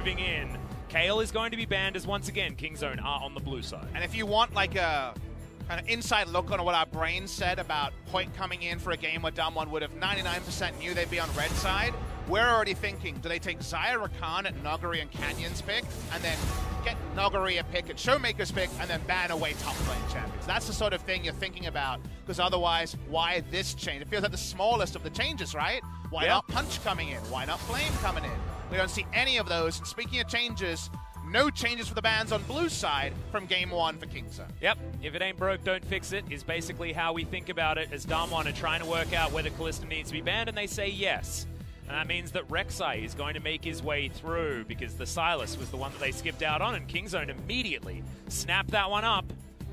moving in. Kale is going to be banned as once again Kingzone are on the blue side. And if you want like a kind of inside look on what our brain said about Point coming in for a game where DAMWON would have 99% knew they'd be on red side, we're already thinking, do they take Xayah Rakan at Noguri and Canyon's pick, and then get Noguri a pick at Showmaker's pick, and then ban away top lane champions? That's the sort of thing you're thinking about, because otherwise, why this change? It feels like the smallest of the changes, right? Why not Punch coming in? Why not Flame coming in? We don't see any of those. And speaking of changes, no changes for the bans on blue side from game one for Kingzone. Yep, if it ain't broke, don't fix it, is basically how we think about it as DAMWON are trying to work out whether Kalista needs to be banned, and they say yes. And that means that Rek'Sai is going to make his way through because the Sylas was the one that they skipped out on, and Kingzone immediately snapped that one up.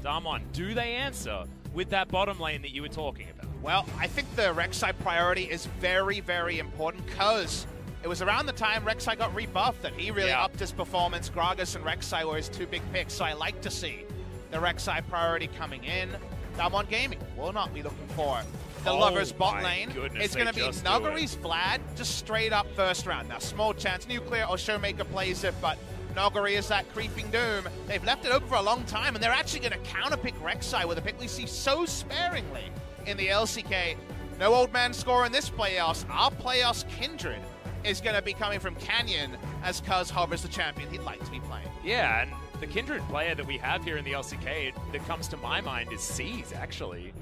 DAMWON, do they answer with that bottom lane that you were talking about? Well, I think the Rek'Sai priority is very, very important because it was around the time Rek'Sai got rebuffed that he really upped his performance. Gragas and Rek'Sai were his two big picks, so I like to see the Rek'Sai priority coming in. DAMWON Gaming will not be looking for the Lovers bot lane. It's going to be Noguri's Vlad, just straight up first round. Now, small chance Nuclear or Showmaker plays it, but Noguri is that creeping doom. They've left it open for a long time, and they're actually going to counterpick Rek'Sai with a pick we see so sparingly in the LCK. No old man score in this playoffs. Our playoffs Kindred is going to be coming from Canyon as Cuz hovers the champion he'd like to be playing. Yeah, and the Kindred player that we have here in the LCK that comes to my mind is C's, actually,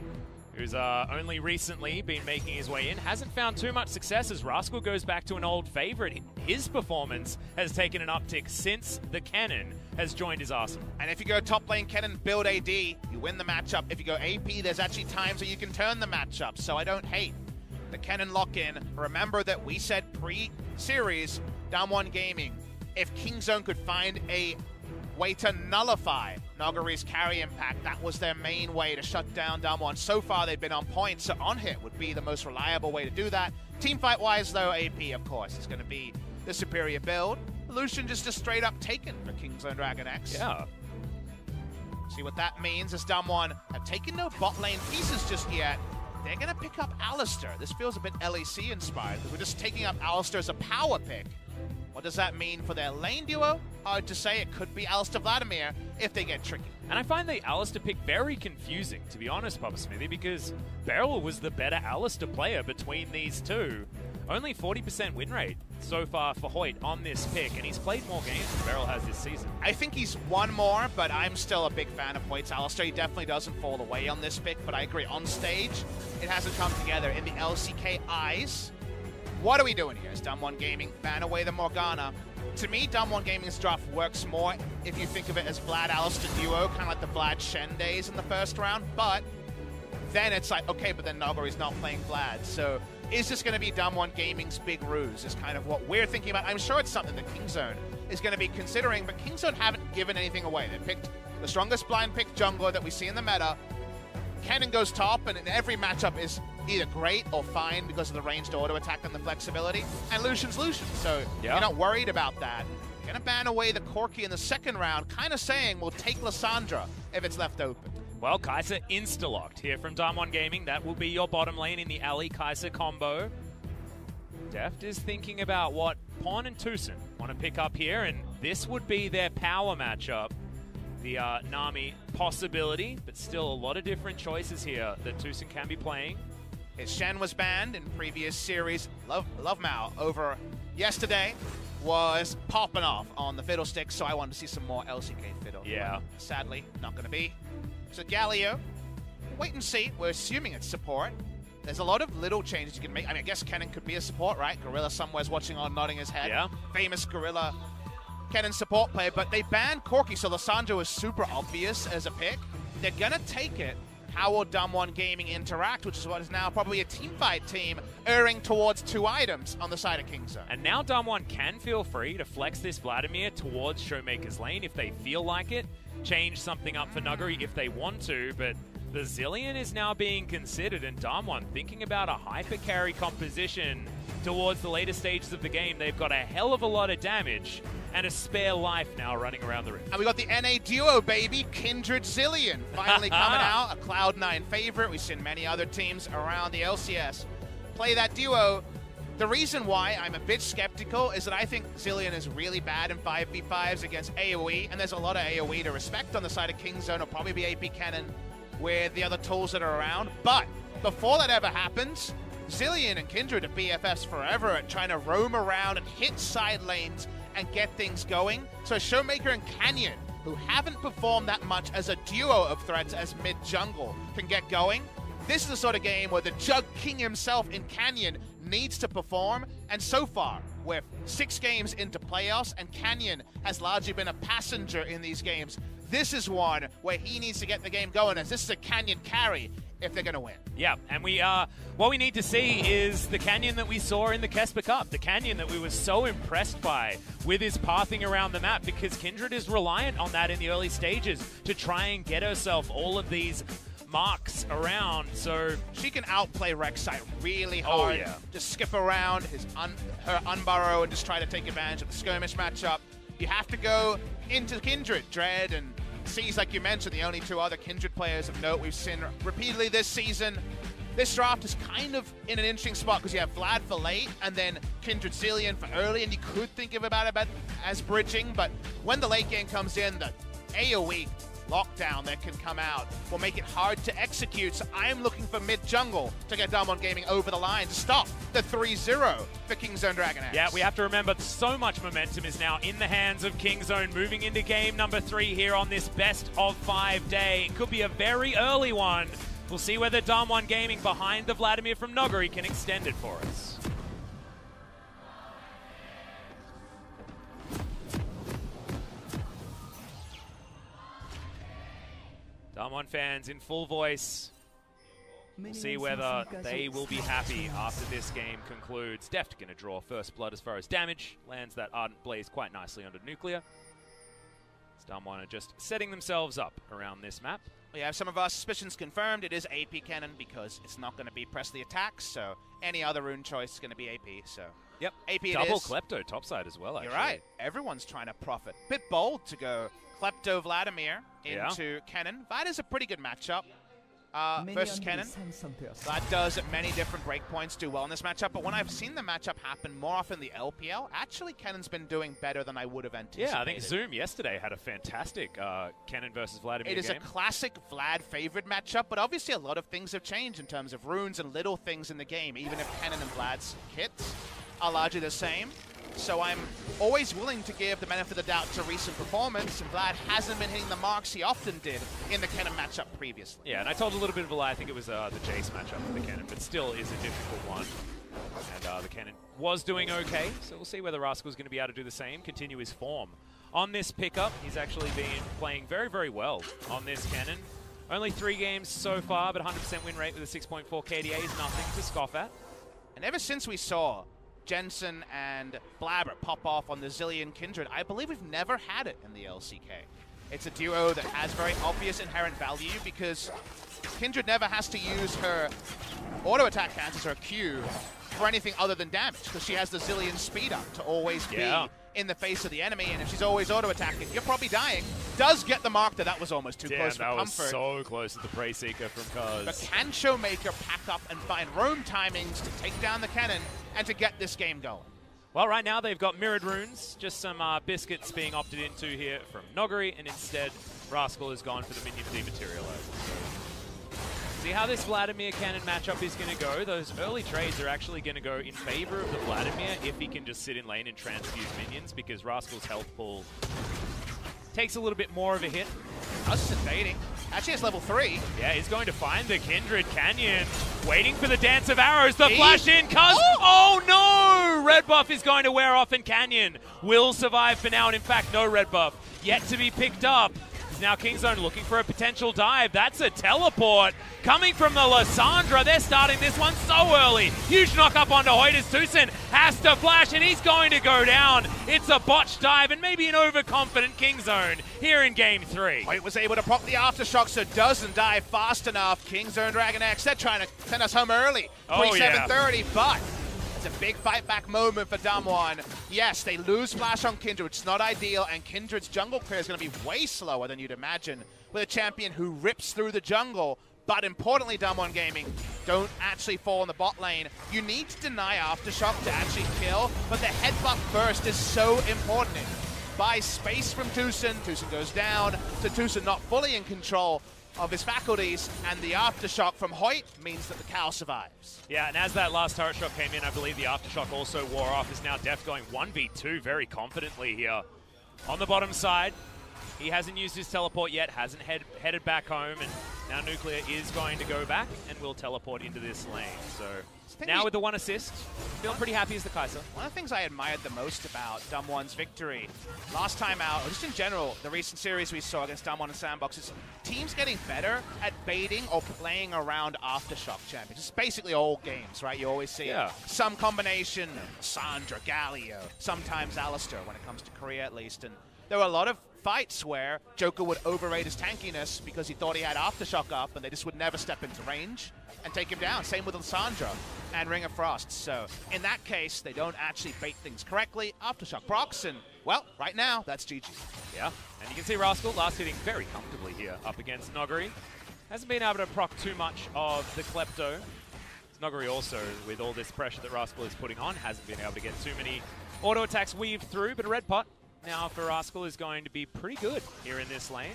who's only recently been making his way in. Hasn't found too much success as Rascal goes back to an old favorite. His performance has taken an uptick since the Cannon has joined his arsenal. And if you go top lane Cannon, build AD, you win the matchup. If you go AP, there's actually times where you can turn the matchup, so I don't hate the Cannon lock-in. Remember that we said pre-series, DAMWON Gaming, if Kingzone could find a way to nullify Noguri's carry impact, that was their main way to shut down DAMWON. So far, they've been on point, so on-hit would be the most reliable way to do that. Teamfight-wise, though, AP, of course, is going to be the superior build. Lucian just straight up taken for Kingzone DragonX. Yeah. See what that means as DAMWON have taken no bot lane pieces just yet. They're going to pick up Alistar. This feels a bit LEC inspired because we're just taking up Alistar as a power pick. What does that mean for their lane duo? Hard to say. It could be Alistar Vladimir if they get tricky. And I find the Alistar pick very confusing, to be honest, Papa Smithy, because Beryl was the better Alistar player between these two. Only 40% win rate so far for Hoyt on this pick, and he's played more games than Beryl has this season. I think he's won more, but I'm still a big fan of Hoyt's Alistar. He definitely doesn't fall away on this pick, but I agree. On stage, it hasn't come together. In the LCK eyes, what are we doing here? Is DAMWON Gaming ban away the Morgana? To me, DAMWON Gaming's draft works more if you think of it as Vlad Alistar duo, kind of like the Vlad Shen days in the first round, but then it's like, okay, but then Noguri's not playing Vlad, so is this going to be DAMWON Gaming's big ruse is kind of what we're thinking about. I'm sure it's something that Kingzone is going to be considering, but Kingzone haven't given anything away. They picked the strongest blind pick jungler that we see in the meta. Cannon goes top, and in every matchup is either great or fine because of the ranged auto attack and the flexibility. And Lucian's Lucian, so you're not worried about that. Gonna ban away the Corki in the second round, kind of saying we'll take Lissandra if it's left open. Well, Kai'Sa insta-locked here from DAMWON Gaming. That will be your bottom lane in the Ali Kai'Sa combo. Deft is thinking about what Pawn and Tucson want to pick up here, and this would be their power matchup. The Nami possibility, but still a lot of different choices here that Tucson can be playing. His Shen was banned in previous series. Love Mao over yesterday was popping off on the fiddlestick, so I wanted to see some more LCK fiddle. Yeah. Sadly, not going to be. So Galio, wait and see. We're assuming it's support. There's a lot of little changes you can make. I mean, I guess Kennen could be a support, right? Gorilla somewhere's watching on, nodding his head. Yeah. Famous Gorilla Kennen support player, but they banned Corki, so Lissandra is super obvious as a pick. They're going to take it. How will DAMWON Gaming interact, which is what is now probably a teamfight team, erring towards 2 items on the side of Kingzone. And now DAMWON can feel free to flex this Vladimir towards Showmaker's lane if they feel like it, change something up for Nuguri if they want to, but the Zilean is now being considered, and DAMWON thinking about a hyper carry composition towards the later stages of the game. They've got a hell of a lot of damage and a spare life now running around the ring. And we got the NA duo, baby, Kindred Zilean, finally coming out, a Cloud9 favorite. We've seen many other teams around the LCS play that duo. The reason why I'm a bit skeptical is that I think Zilean is really bad in 5v5s against AoE, and there's a lot of AoE to respect on the side of Kingzone. It'll probably be AP Cannon with the other tools that are around. But before that ever happens, Zilean and Kindred are BFFs forever at trying to roam around and hit side lanes and get things going. So Showmaker and Canyon, who haven't performed that much as a duo of threats as mid-jungle, can get going. This is the sort of game where the Jug King himself in Canyon needs to perform, and so far, we're 6 games into playoffs, and Canyon has largely been a passenger in these games. This is one where he needs to get the game going, as this is a Canyon carry if they're going to win. Yeah, and what we need to see is the Canyon that we saw in the Kesper Cup, the Canyon that we were so impressed by with his pathing around the map, because Kindred is reliant on that in the early stages to try and get herself all of these marks around, so she can outplay Rek'Sai really hard. Oh, yeah. Just skip around her unburrow and just try to take advantage of the skirmish matchup. You have to go into Kindred. Dread and C's, like you mentioned, the only 2 other Kindred players of note we've seen repeatedly this season. This draft is kind of in an interesting spot because you have Vlad for late and then Kindred Zilean for early, and you could think of it as bridging, but when the late game comes in, the AoE lockdown that can come out will make it hard to execute. So I'm looking for mid-jungle to get DAMWON Gaming over the line to stop the 3-0 for Kingzone DragonX. Yeah, we have to remember so much momentum is now in the hands of Kingzone, moving into game number 3 here on this best of 5 day. It could be a very early one. We'll see whether DAMWON Gaming behind the Vladimir from Noguri can extend it for us. DAMWON fans in full voice. We'll see whether they will be happy after this game concludes. Deft going to draw first blood as far as damage. Lands that Ardent Blaze quite nicely onto Nuclear. DAMWON are just setting themselves up around this map. We have some of our suspicions confirmed. It is AP Cannon because it's not going to be press the attacks, so any other rune choice is going to be AP, so... Yep, AP double Klepto topside as well, actually. You're right. Everyone's trying to profit. Bit bold to go Klepto Vladimir into Cannon. That is a pretty good matchup versus Cannon. That does at many different breakpoints do well in this matchup, but when I've seen the matchup happen more often in the LPL, actually Cannon's been doing better than I would have anticipated. Yeah, I think Zoom yesterday had a fantastic Cannon versus Vladimir game. It is a classic Vlad favorite matchup, but obviously a lot of things have changed in terms of runes and little things in the game, even if Cannon and Vlad's kits are largely the same. So I'm always willing to give the benefit of the doubt to recent performance, and Vlad hasn't been hitting the marks he often did in the Cannon matchup previously. Yeah, and I told a little bit of a lie. I think it was the Jace matchup with the Cannon, but still is a difficult one. And the Cannon was doing okay, so we'll see whether Rascal's going to be able to do the same, continue his form. On this pickup, he's actually been playing very, very well on this Cannon. Only 3 games so far, but 100% win rate with a 6.4 KDA is nothing to scoff at. And ever since we saw Jensen and Blabber pop off on the Zilean Kindred, I believe we've never had it in the LCK. It's a duo that has very obvious inherent value because Kindred never has to use her auto attack counters or Q for anything other than damage because she has the Zilean speed up to always be in the face of the enemy, and if she's always auto attacking, you're probably dying. Does get the mark that was almost too close for comfort. Yeah, that was so close to the Prey Seeker from Cuz. But can Showmaker pack up and find roam timings to take down the Cannon and to get this game going? Well, right now they've got mirrored runes, just some biscuits being opted into here from Noguri, and instead Rascal has gone for the minion dematerializer. See how this Vladimir Cannon matchup is going to go. Those early trades are actually going to go in favor of the Vladimir if he can just sit in lane and transfuse minions, because Rascal's health pool takes a little bit more of a hit. Us invading. Actually, it's level 3. Yeah, he's going to find the Kindred Canyon. Waiting for the Dance of Arrows. The flash in, Cuz. Oh no! Red buff is going to wear off, and Canyon will survive for now. And in fact, no red buff yet to be picked up. Now Kingzone looking for a potential dive. That's a teleport coming from the Lysandra. They're starting this one so early. Huge knock up onto Hoyters. Tucson has to flash, and he's going to go down. It's a botched dive and maybe an overconfident Kingzone here in game 3. Hoyt was able to pop the aftershock, so doesn't die fast enough. Kingzone DragonX, they're trying to send us home early. 27:30, but it's a big fight back moment for DAMWON. Yes, they lose flash on Kindred, which is not ideal, and Kindred's jungle clear is going to be way slower than you'd imagine with a champion who rips through the jungle. But importantly, DAMWON Gaming don't actually fall in the bot lane. You need to deny Aftershock to actually kill, but the headbutt burst is so important. It buys space from Tucson. Tucson goes down, so Tucson not fully in control of his faculties, and the Aftershock from Hoyt means that the cow survives. Yeah, and as that last turret shot came in, I believe the Aftershock also wore off. Is now Deft going 1v2 very confidently here. On the bottom side, he hasn't used his teleport yet, hasn't headed back home, and now Nuclear is going to go back and will teleport into this lane. So now with the 1 assist, feeling pretty happy as the Kaiser. One of the things I admired the most about DAMWON's victory last time out, or just in general, the recent series we saw against DAMWON and Sandbox, is teams getting better at baiting or playing around Aftershock champions. It's basically all games, right? You always see some combination, Sandra, Galio, sometimes Alistair when it comes to Korea at least. And there were a lot of fights where Joker would overrate his tankiness because he thought he had Aftershock up, and they just would never step into range and take him down. Same with Lissandra and Ring of Frost. So in that case, they don't actually bait things correctly. Aftershock procs, and well, right now, that's GG. Yeah, and you can see Rascal last hitting very comfortably here up against Noguri. Hasn't been able to proc too much of the Klepto. Noguri also, with all this pressure that Rascal is putting on, hasn't been able to get too many auto attacks weaved through, but a red pot now for Rascal is going to be pretty good here in this lane.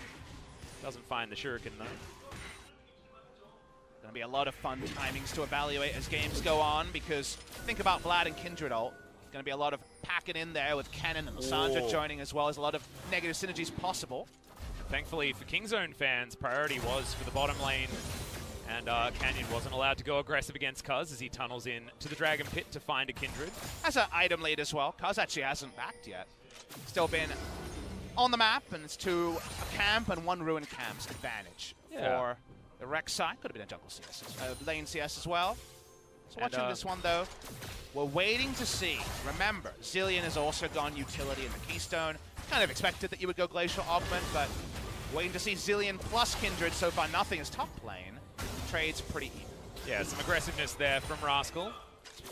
Doesn't find the Shuriken though. Going to be a lot of fun timings to evaluate as games go on, because think about Vlad and Kindred ult. Going to be a lot of packing in there with Kennen and Sandra joining, as well as a lot of negative synergies possible. Thankfully for Kingzone fans, priority was for the bottom lane, and Canyon wasn't allowed to go aggressive against Cuz as he tunnels in to the Dragon Pit to find a Kindred. Has an item lead as well. Cuz actually hasn't backed yet. Still been on the map, and it's to a camp and 1 Ruin Camp's advantage for the Rex side. Could have been a jungle CS, lane CS as well. So watching this one though, we're waiting to see. Remember, Zilean has also gone utility in the Keystone. Kind of expected that you would go Glacial Augment, but waiting to see Zilean plus Kindred. So far nothing is top lane. Trades pretty even. Yeah, some aggressiveness there from Rascal.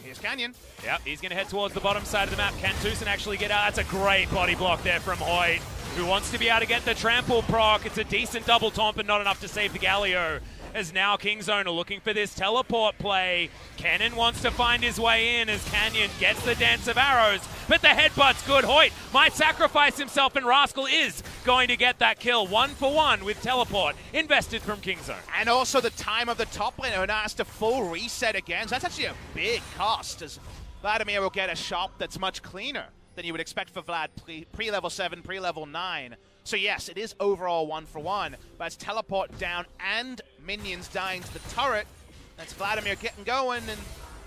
Here's Canyon. Yep, he's going to head towards the bottom side of the map. Can Tucson actually get out? That's a great body block there from Hoyt, who wants to be able to get the trample proc. It's a decent double taunt, but not enough to save the Galio. As now Kingzone are looking for this teleport play. Kennen wants to find his way in as Canyon gets the Dance of Arrows, but the headbutt's good. Hoyt might sacrifice himself, and Rascal is going to get that kill. 1 for 1 with teleport invested from Kingzone. And also the time of the top laner now has to full reset again. So that's actually a big cost, as Vladimir will get a shop that's much cleaner than you would expect for Vlad pre-level 7, pre-level 9. So yes, it is overall 1 for 1, but it's teleport down and minions dying to the turret. That's Vladimir getting going, and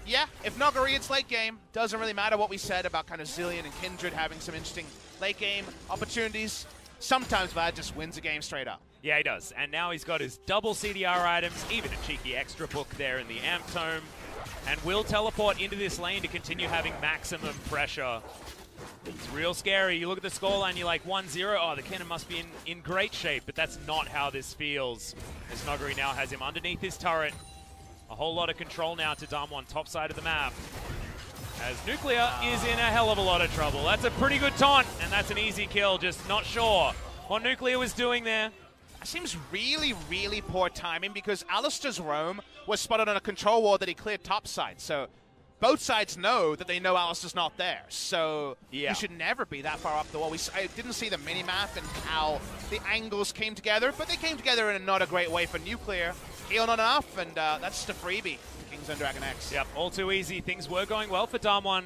yeah, if Noguri it's late game, doesn't really matter what we said about kind of Zilean and Kindred having some interesting late game opportunities. Sometimes Vlad just wins a game straight up. Yeah, he does, and now he's got his double CDR items, even a cheeky extra book there in the Amp Tome, and will teleport into this lane to continue having maximum pressure. It's real scary. You look at the scoreline, you're like 1-0. Oh, the Kennen must be in great shape, but that's not how this feels. As Noguri now has him underneath his turret. A whole lot of control now to DAMWON, top side of the map. As Nuclear is in a hell of a lot of trouble. That's a pretty good taunt, and that's an easy kill. Just not sure what Nuclear was doing there. That seems really, really poor timing, because Alistair's roam was spotted on a control wall that he cleared topside. So both sides know that they know Alistair's not there, so you should never be that far up the wall. I didn't see the mini-map and how the angles came together, but they came together in not a great way for Nuclear. Heal not enough, and that's just a freebie for Kingzone DragonX. Yep, all too easy. Things were going well for DAMWON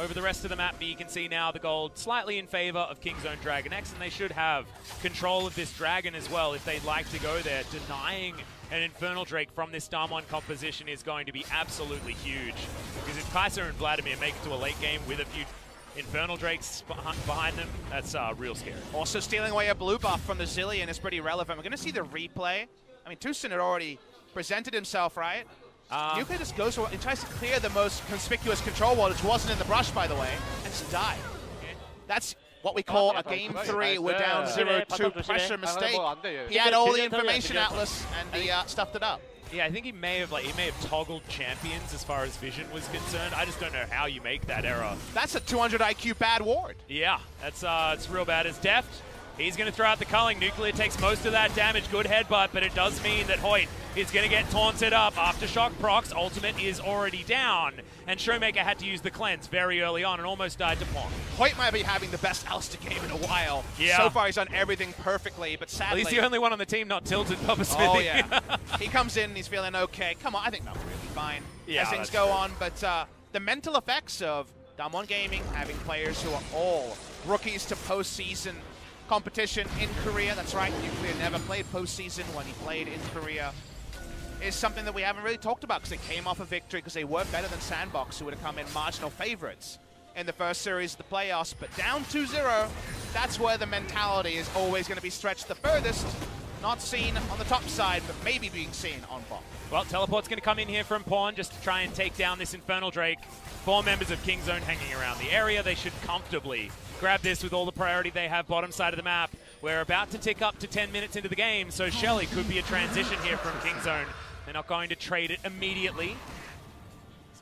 over the rest of the map, but you can see now the gold slightly in favor of Kingzone DragonX, and they should have control of this dragon as well if they'd like to go there. Denying an Infernal Drake from this DAMWON composition is going to be absolutely huge, because if Kaiser and Vladimir make it to a late game with a few Infernal Drakes behind them, that's real scary. Also stealing away a blue buff from the Zilean is pretty relevant. We're going to see the replay. I mean, Tucson had already presented himself, right? Nuclear just goes for, and tries to clear the most conspicuous control wall, which wasn't in the brush, by the way, and just died. That's what we call a game 3. We're down 0-2 pressure mistake. He had all the information atlas, and he stuffed it up. Yeah, I think he may have toggled champions as far as vision was concerned. I just don't know how you make that error. That's a 200 IQ bad ward. Yeah, that's it's real bad. As Deft He's going to throw out the culling. Nuclear takes most of that damage. Good headbutt, but it does mean that Hoyt is going to get taunted up. Aftershock procs. Ultimate is already down. And Showmaker had to use the cleanse very early on and almost died to Pong. Hoyt might be having the best Alistair game in a while. Yeah. So far, he's done everything perfectly, but sadly... At least the only one on the team not tilted, Papa Smith. Oh, yeah. He comes in and he's feeling okay. Come on, I think Mel's really fine as things go on. But the mental effects of DAMWON Gaming having players who are all rookies to postseason competition in Korea. That's right, Nuclear never played postseason when he played in Korea. Is something that we haven't really talked about because they came off a victory because they were better than Sandbox, who would have come in marginal favorites in the first series of the playoffs. But down 2-0, that's where the mentality is always going to be stretched the furthest. Not seen on the top side, but maybe being seen on bottom. Well, Teleport's going to come in here from Pawn just to try and take down this Infernal Drake. 4 members of Kingzone hanging around the area. They should comfortably grab this with all the priority they have bottom side of the map. We're about to tick up to 10 minutes into the game, so Shelly could be a transition here from Kingzone. They're not going to trade it immediately.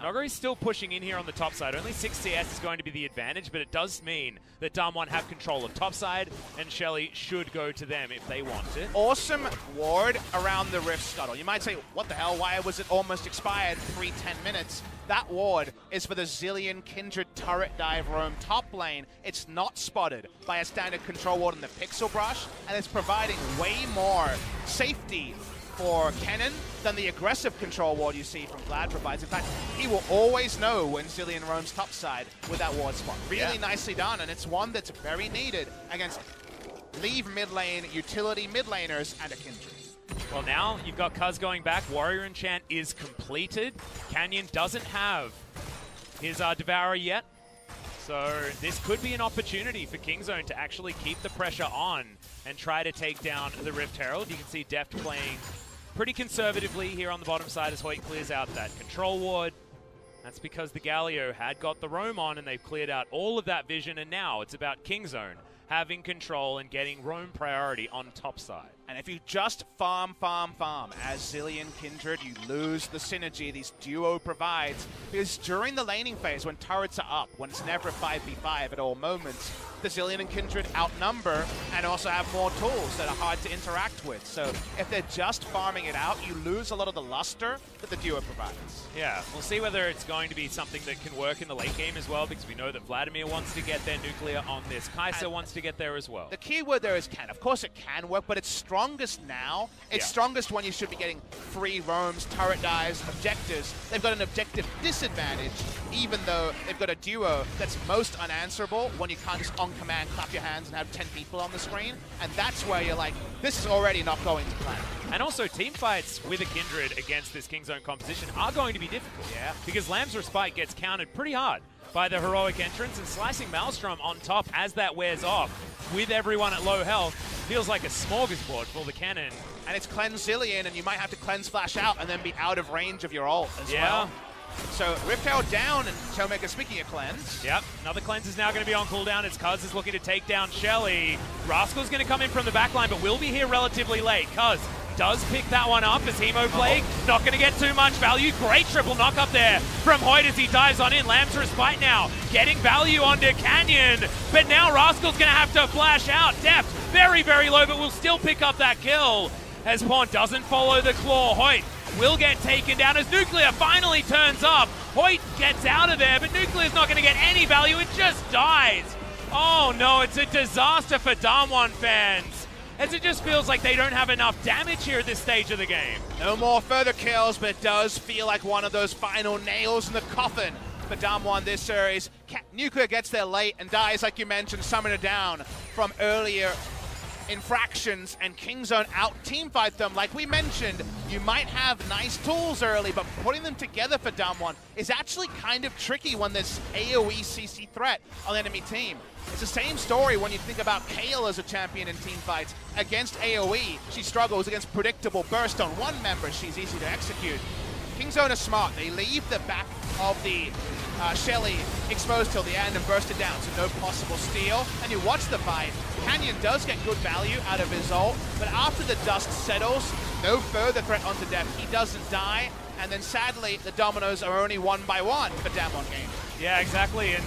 Nogari's still pushing in here on the top side. Only 6 CS is going to be the advantage, but it does mean that DAMWON have control of top side, and Shelly should go to them if they want it. Awesome ward around the Rift Scuttle. You might say, what the hell, why was it almost expired 3-10 minutes? That ward is for the Zillion Kindred turret dive roam top lane. It's not spotted by a standard control ward in the Pixel Brush, and it's providing way more safety for Kennen than the aggressive control ward you see from Vlad provides. In fact, he will always know when Zillion roams topside with that ward spot. Really nicely done, and it's one that's very needed against leave mid lane, utility mid laners, and a Kindred. Well, now you've got Cuz going back. Warrior Enchant is completed. Canyon doesn't have his Devourer yet. So this could be an opportunity for Kingzone to actually keep the pressure on and try to take down the Rift Herald. You can see Deft playing pretty conservatively here on the bottom side as Hoyt clears out that control ward. That's because the Galio had got the roam on and they've cleared out all of that vision, and now it's about Kingzone having control and getting roam priority on top side. And if you just farm as Zillion Kindred, you lose the synergy these duo provides. Because during the laning phase, when turrets are up, when it's never 5v5 at all moments, the Zillion and Kindred outnumber and also have more tools that are hard to interact with. So if they're just farming it out, you lose a lot of the luster that the duo provides. Yeah, we'll see whether it's going to be something that can work in the late game as well, because we know that Vladimir wants to get their Nuclear on this. Kai'Sa wants to get there as well. The key word there is can. Of course it can work, but it's strongest now. It's strongest when you should be getting free roams, turret dives, objectives. They've got an objective disadvantage, even though they've got a duo that's most unanswerable when you can't just on command clap your hands and have 10 people on the screen. And that's where you're like, this is already not going to plan. And also, team fights with a Kindred against this Kingzone composition are going to be difficult. Yeah. Because Lamb's Respite gets countered pretty hard by the heroic entrance, and slicing Maelstrom on top as that wears off with everyone at low health feels like a smorgasbord for the cannon. And it's cleanse Zillion, and you might have to cleanse flash out and then be out of range of your ult as well. So Rift Herald down, and Showmaker speaking of cleanse. Yep, another cleanse is now going to be on cooldown as Cuz is looking to take down Shelly. Rascal's going to come in from the backline, but will be here relatively late. Cuz does pick that one up as Hemo Plague. Not going to get too much value. Great triple knock up there from Hoyt as he dives on in. Lamb's Respite now getting value onto Canyon. But now Rascal's going to have to flash out. Deft very, very low, but will still pick up that kill as Pawn doesn't follow the claw. Hoyt will get taken down as Nuclear finally turns up. Hoyt gets out of there, but Nuclear's not going to get any value. It just dies. Oh no, it's a disaster for DAMWON fans, as it just feels like they don't have enough damage here at this stage of the game. No more further kills, but it does feel like one of those final nails in the coffin for DAMWON this series. Nuclear gets there late and dies, like you mentioned, Summoner down from earlier infractions, and Kingzone out teamfight them. Like we mentioned, you might have nice tools early, but putting them together for DAMWON is actually kind of tricky when there's AoE CC threat on the enemy team. It's the same story when you think about Kale as a champion in teamfights. Against AoE, she struggles. Against predictable burst on one member, she's easy to execute. Kingzone are smart. They leave the back of the Shelly exposed till the end and burst it down, so no possible steal. And you watch the fight. Canyon does get good value out of his ult, but after the dust settles, no further threat onto Deft. He doesn't die, and then sadly, the dominoes are only one by one for DAMWON game. Yeah, exactly. And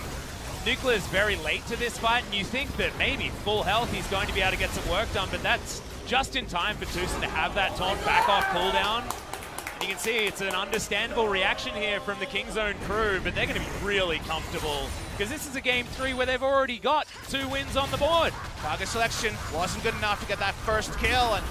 Nuclear's very late to this fight, and you think that maybe full health he's going to be able to get some work done, but that's just in time for Tucson to have that taunt back off cooldown. And you can see it's an understandable reaction here from the Kingzone crew, but they're going to be really comfortable because this is a game 3 where they've already got 2 wins on the board. Target selection wasn't good enough to get that first kill, and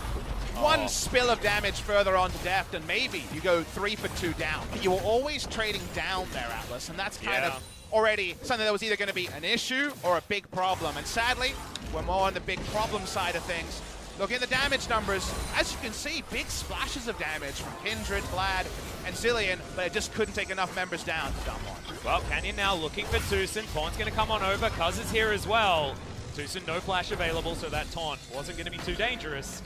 one spill of damage further on to Deft, and maybe you go 3 for 2 down. But you were always trading down there, Atlas, and that's kind of already something that was either going to be an issue or a big problem. And sadly, we're more on the big problem side of things. Looking at the damage numbers, as you can see, big splashes of damage from Kindred, Vlad, and Zillion, but it just couldn't take enough members down to DWG. Well, Canyon now looking for Tucson. Taunt's going to come on over. Cuz is here as well. Tucson, no flash available, so that taunt wasn't going to be too dangerous.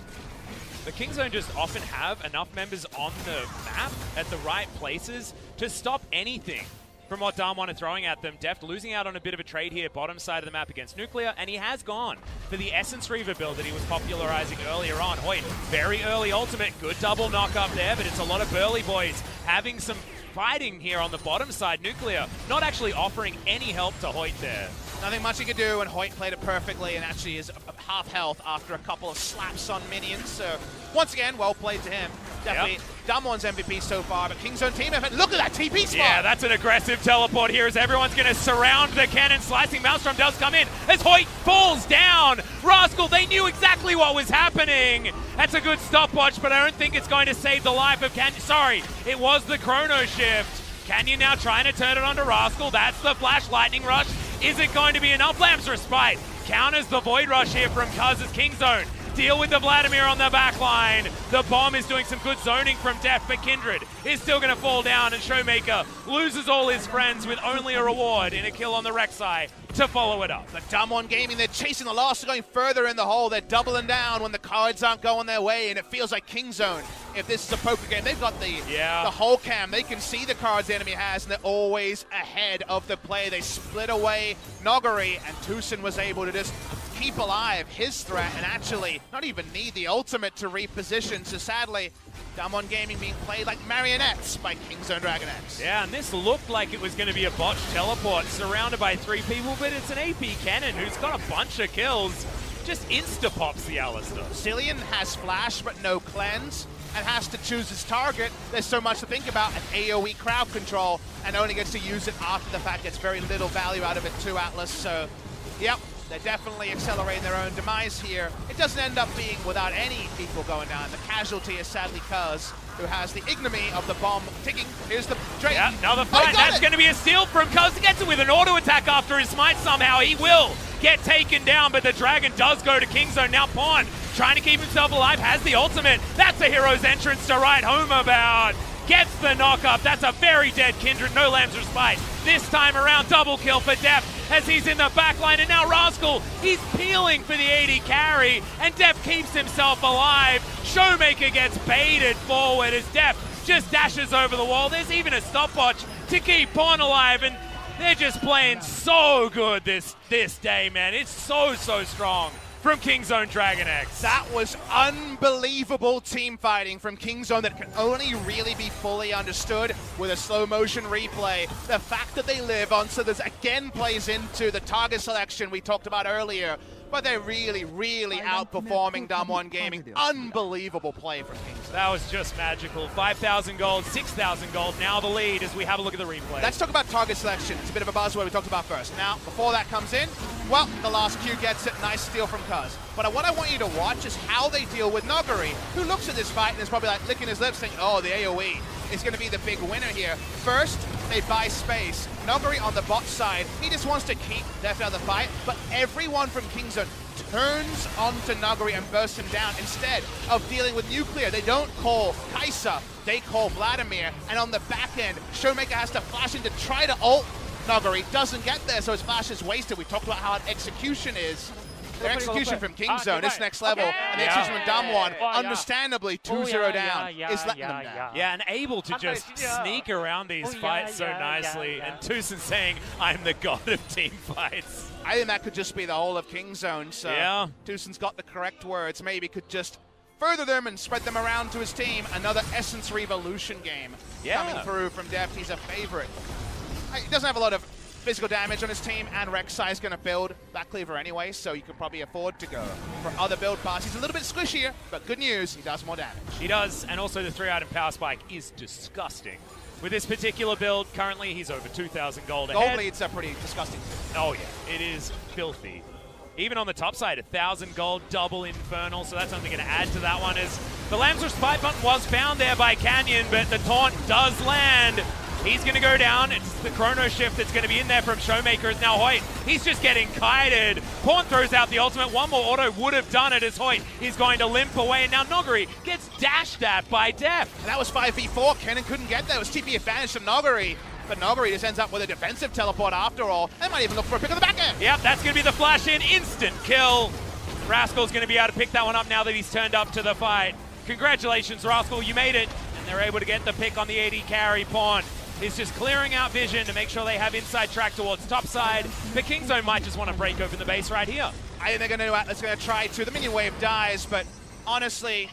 The Kingzone just often have enough members on the map at the right places to stop anything from what DAMWON are throwing at them. Deft losing out on a bit of a trade here, bottom side of the map against Nuclear, and he has gone for the Essence Reaver build that he was popularizing earlier on. Hoyt, very early ultimate, good double knock up there, but it's a lot of burly boys having some fighting here on the bottom side. Nuclear not actually offering any help to Hoyt there. Nothing much he could do, and Hoyt played it perfectly and actually is half health after a couple of slaps on minions. So, once again, well played to him. Definitely DAMWON's MVP so far, but Kingzone team effort. Look at that TP spot! Yeah, that's an aggressive teleport here as everyone's going to surround the cannon. Slicing Maelstrom does come in as Hoyt falls down. Rascal, they knew exactly what was happening. That's a good stopwatch, but I don't think it's going to save the life of Canyon. Sorry, it was the chrono shift. Canyon now trying to turn it onto Rascal. That's the flash lightning rush. Is it going to be enough? Lamb's Respite counters the Void Rush here from Cuz's Kingzone. Deal with the Vladimir on the back line. The bomb is doing some good zoning from Deft, but Kindred is still going to fall down, and Showmaker loses all his friends with only a reward in a kill on the Rek'Sai to follow it up. But DAMWON Gaming, they're chasing the loss, they're going further in the hole. They're doubling down when the cards aren't going their way, and it feels like Kingzone, if this is a poker game, they've got the whole cam. They can see the cards the enemy has, and they're always ahead of the play. They split away Nogari, and Tucson was able to just keep alive his threat and actually not even need the ultimate to reposition. So sadly, DAMWON Gaming being played like marionettes by Kingzone DragonX. Yeah, and this looked like it was going to be a botched teleport surrounded by 3 people, but it's an AP cannon who's got a bunch of kills. Just insta-pops the Alistar. Zillion has flash but no cleanse and has to choose his target. There's so much to think about, an AoE crowd control, and only gets to use it after the fact. Gets very little value out of it too, Atlas. So, yep. They're definitely accelerating their own demise here. It doesn't end up being without any people going down. The casualty is sadly Cuz, who has the ignominy of the bomb ticking. Here's the Drake. Yeah, another fight. That's going to be a steal from Cuz. He gets it with an auto attack after his smite somehow. He will get taken down, but the Dragon does go to Kingzone. Now Pawn, trying to keep himself alive, has the ultimate. That's a hero's entrance to write home about. Gets the knock up. That's a very dead Kindred. No Lamb's Respite. This time around, double kill for Deft as he's in the back line. And now Rascal, he's peeling for the AD carry, and Deft keeps himself alive. Showmaker gets baited forward as Deft just dashes over the wall. There's even a stopwatch to keep Pawn alive, and they're just playing so good this day, man. It's so strong from Kingzone DragonX. That was unbelievable team fighting from Kingzone that can only really be fully understood with a slow motion replay. The fact that they live on, so this again plays into the target selection we talked about earlier, but they're really outperforming DAMWON Gaming. Unbelievable play from Kingzone. That was just magical. 5,000 gold, 6,000 gold, now the lead as we have a look at the replay. Let's talk about target selection. It's a bit of a buzzword we talked about first. Now, before that comes in, well, the last Q gets it. Nice steal from Cuz. But what I want you to watch is how they deal with Nogari, who looks at this fight and is probably like licking his lips thinking, oh, the AoE is going to be the big winner here. First, they buy space. Nogari on the bot side, he just wants to keep Deft out of the fight, but everyone from Kingzone turns onto Nogari and bursts him down. Instead of dealing with Nuclear, they don't call Kai'Sa, they call Vladimir, and on the back end, Showmaker has to flash in to try to ult Nogari, doesn't get there, so his flash is wasted. We talked about how execution is. Their execution from Kingzone is next level, and the execution from DAMWON, understandably 2-0 down, is letting them down. Yeah, and able to just sneak around these fights so nicely, and Tucson saying, I'm the god of team fights. I think that could just be the whole of Kingzone, so Tucson's got the correct words. Maybe could just further them and spread them around to his team. Another Essence Revolution game coming through from Deft. He's a favorite. He doesn't have a lot of physical damage on his team, and Rek'Sai's going to build that cleaver anyway, so you could probably afford to go for other build paths. He's a little bit squishier, but good news, he does more damage. He does, and also the 3-item power spike is disgusting. With this particular build, currently he's over 2,000 gold ahead. Gold leads are pretty disgusting. Oh yeah, it is filthy. Even on the top side, 1,000 gold, double Infernal, so that's only going to add to that one. As the Lamb's spike button was found there by Canyon, but the taunt does land. He's going to go down. It's the Chrono Shift that's going to be in there from Showmaker. It's now Hoyt. He's just getting kited. Pawn throws out the ultimate. One more auto would have done it as Hoyt is going to limp away. And now Noguri gets dashed at by Def. And that was 5v4. Kennen couldn't get that. It was TP advantage from Noguri. But Noguri just ends up with a defensive teleport after all. They might even look for a pick on the back end. Yep, that's going to be the flash in. Instant kill. Rascal's going to be able to pick that one up now that he's turned up to the fight. Congratulations, Rascal. You made it. And they're able to get the pick on the AD carry. Pawn is just clearing out vision to make sure they have inside track towards top side. But Kingzone might just want to break open the base right here. I think they're going to try to. The minion wave dies, but honestly,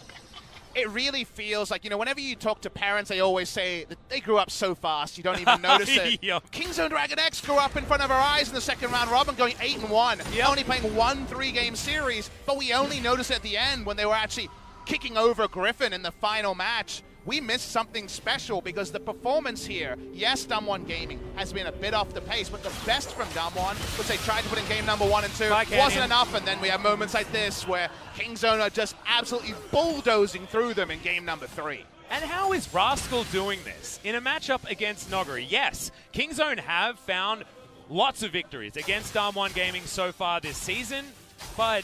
it really feels like, whenever you talk to parents, they always say that they grew up so fast, you don't even notice it. Yep. Kingzone DragonX grew up in front of our eyes in the second round robin, going 8-1, yep. Only playing one 3-game series, but we only noticed at the end when they were actually kicking over Griffin in the final match. We missed something special because the performance here, yes, DAMWON Gaming has been a bit off the pace, but the best from DAMWON, which they tried to put in game number 1 and 2, wasn't enough, and then we have moments like this where Kingzone are just absolutely bulldozing through them in game number 3. And how is Rascal doing this? In a matchup against Noguri, yes, Kingzone have found lots of victories against DAMWON Gaming so far this season, but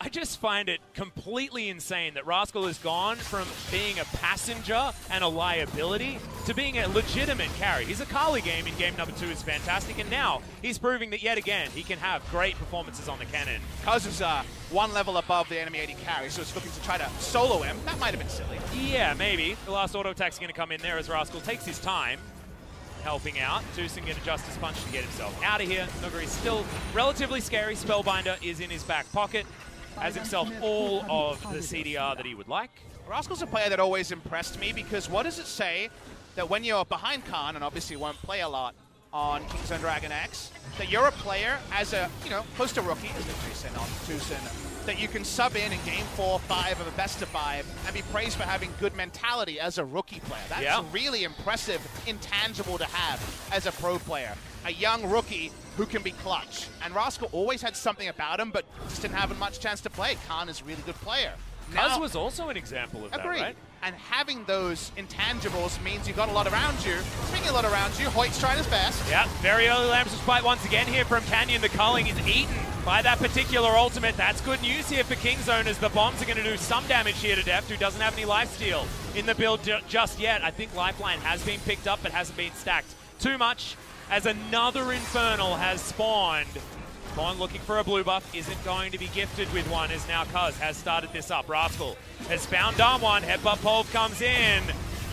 I just find it completely insane that Rascal has gone from being a passenger and a liability to being a legitimate carry. His Akali game in game number 2 is fantastic, and now he's proving that yet again he can have great performances on the cannon. Cuz is one level above the enemy AD carry, so it's looking to try to solo him. That might have been silly. Yeah, maybe. The last auto attack's going to come in there as Rascal takes his time, helping out. Tucson get a Justice Punch to get himself out of here. Noguri's still relatively scary. Spellbinder is in his back pocket. Has himself all of the CDR that he would like. Rascal's a player that always impressed me because what does it say that when you're behind Khan, and obviously won't play a lot on Kingzone DragonX, that you're a player as a, close to rookie, as they say on Tucson, that you can sub in game 4, 5 of a best of 5 and be praised for having good mentality as a rookie player. That's really impressive, intangible to have as a pro player. A young rookie who can be clutch. And Rascal always had something about him, but just didn't have much chance to play. Khan is a really good player. Kaz was also an example of that, right? And having those intangibles means you've got a lot around you. Speaking of a lot around you, Hoyt's trying his best. Yeah, very early Lambs fight once again here from Canyon. The culling is eaten by that particular ultimate. That's good news here for Kingzone as the bombs are going to do some damage here to Deft, who doesn't have any lifesteal in the build just yet. I think Lifeline has been picked up but hasn't been stacked too much as another Infernal has spawned. Bond looking for a blue buff, isn't going to be gifted with one as now Cuz has started this up. Rascal has found DAMWON, Headbutt Pole comes in.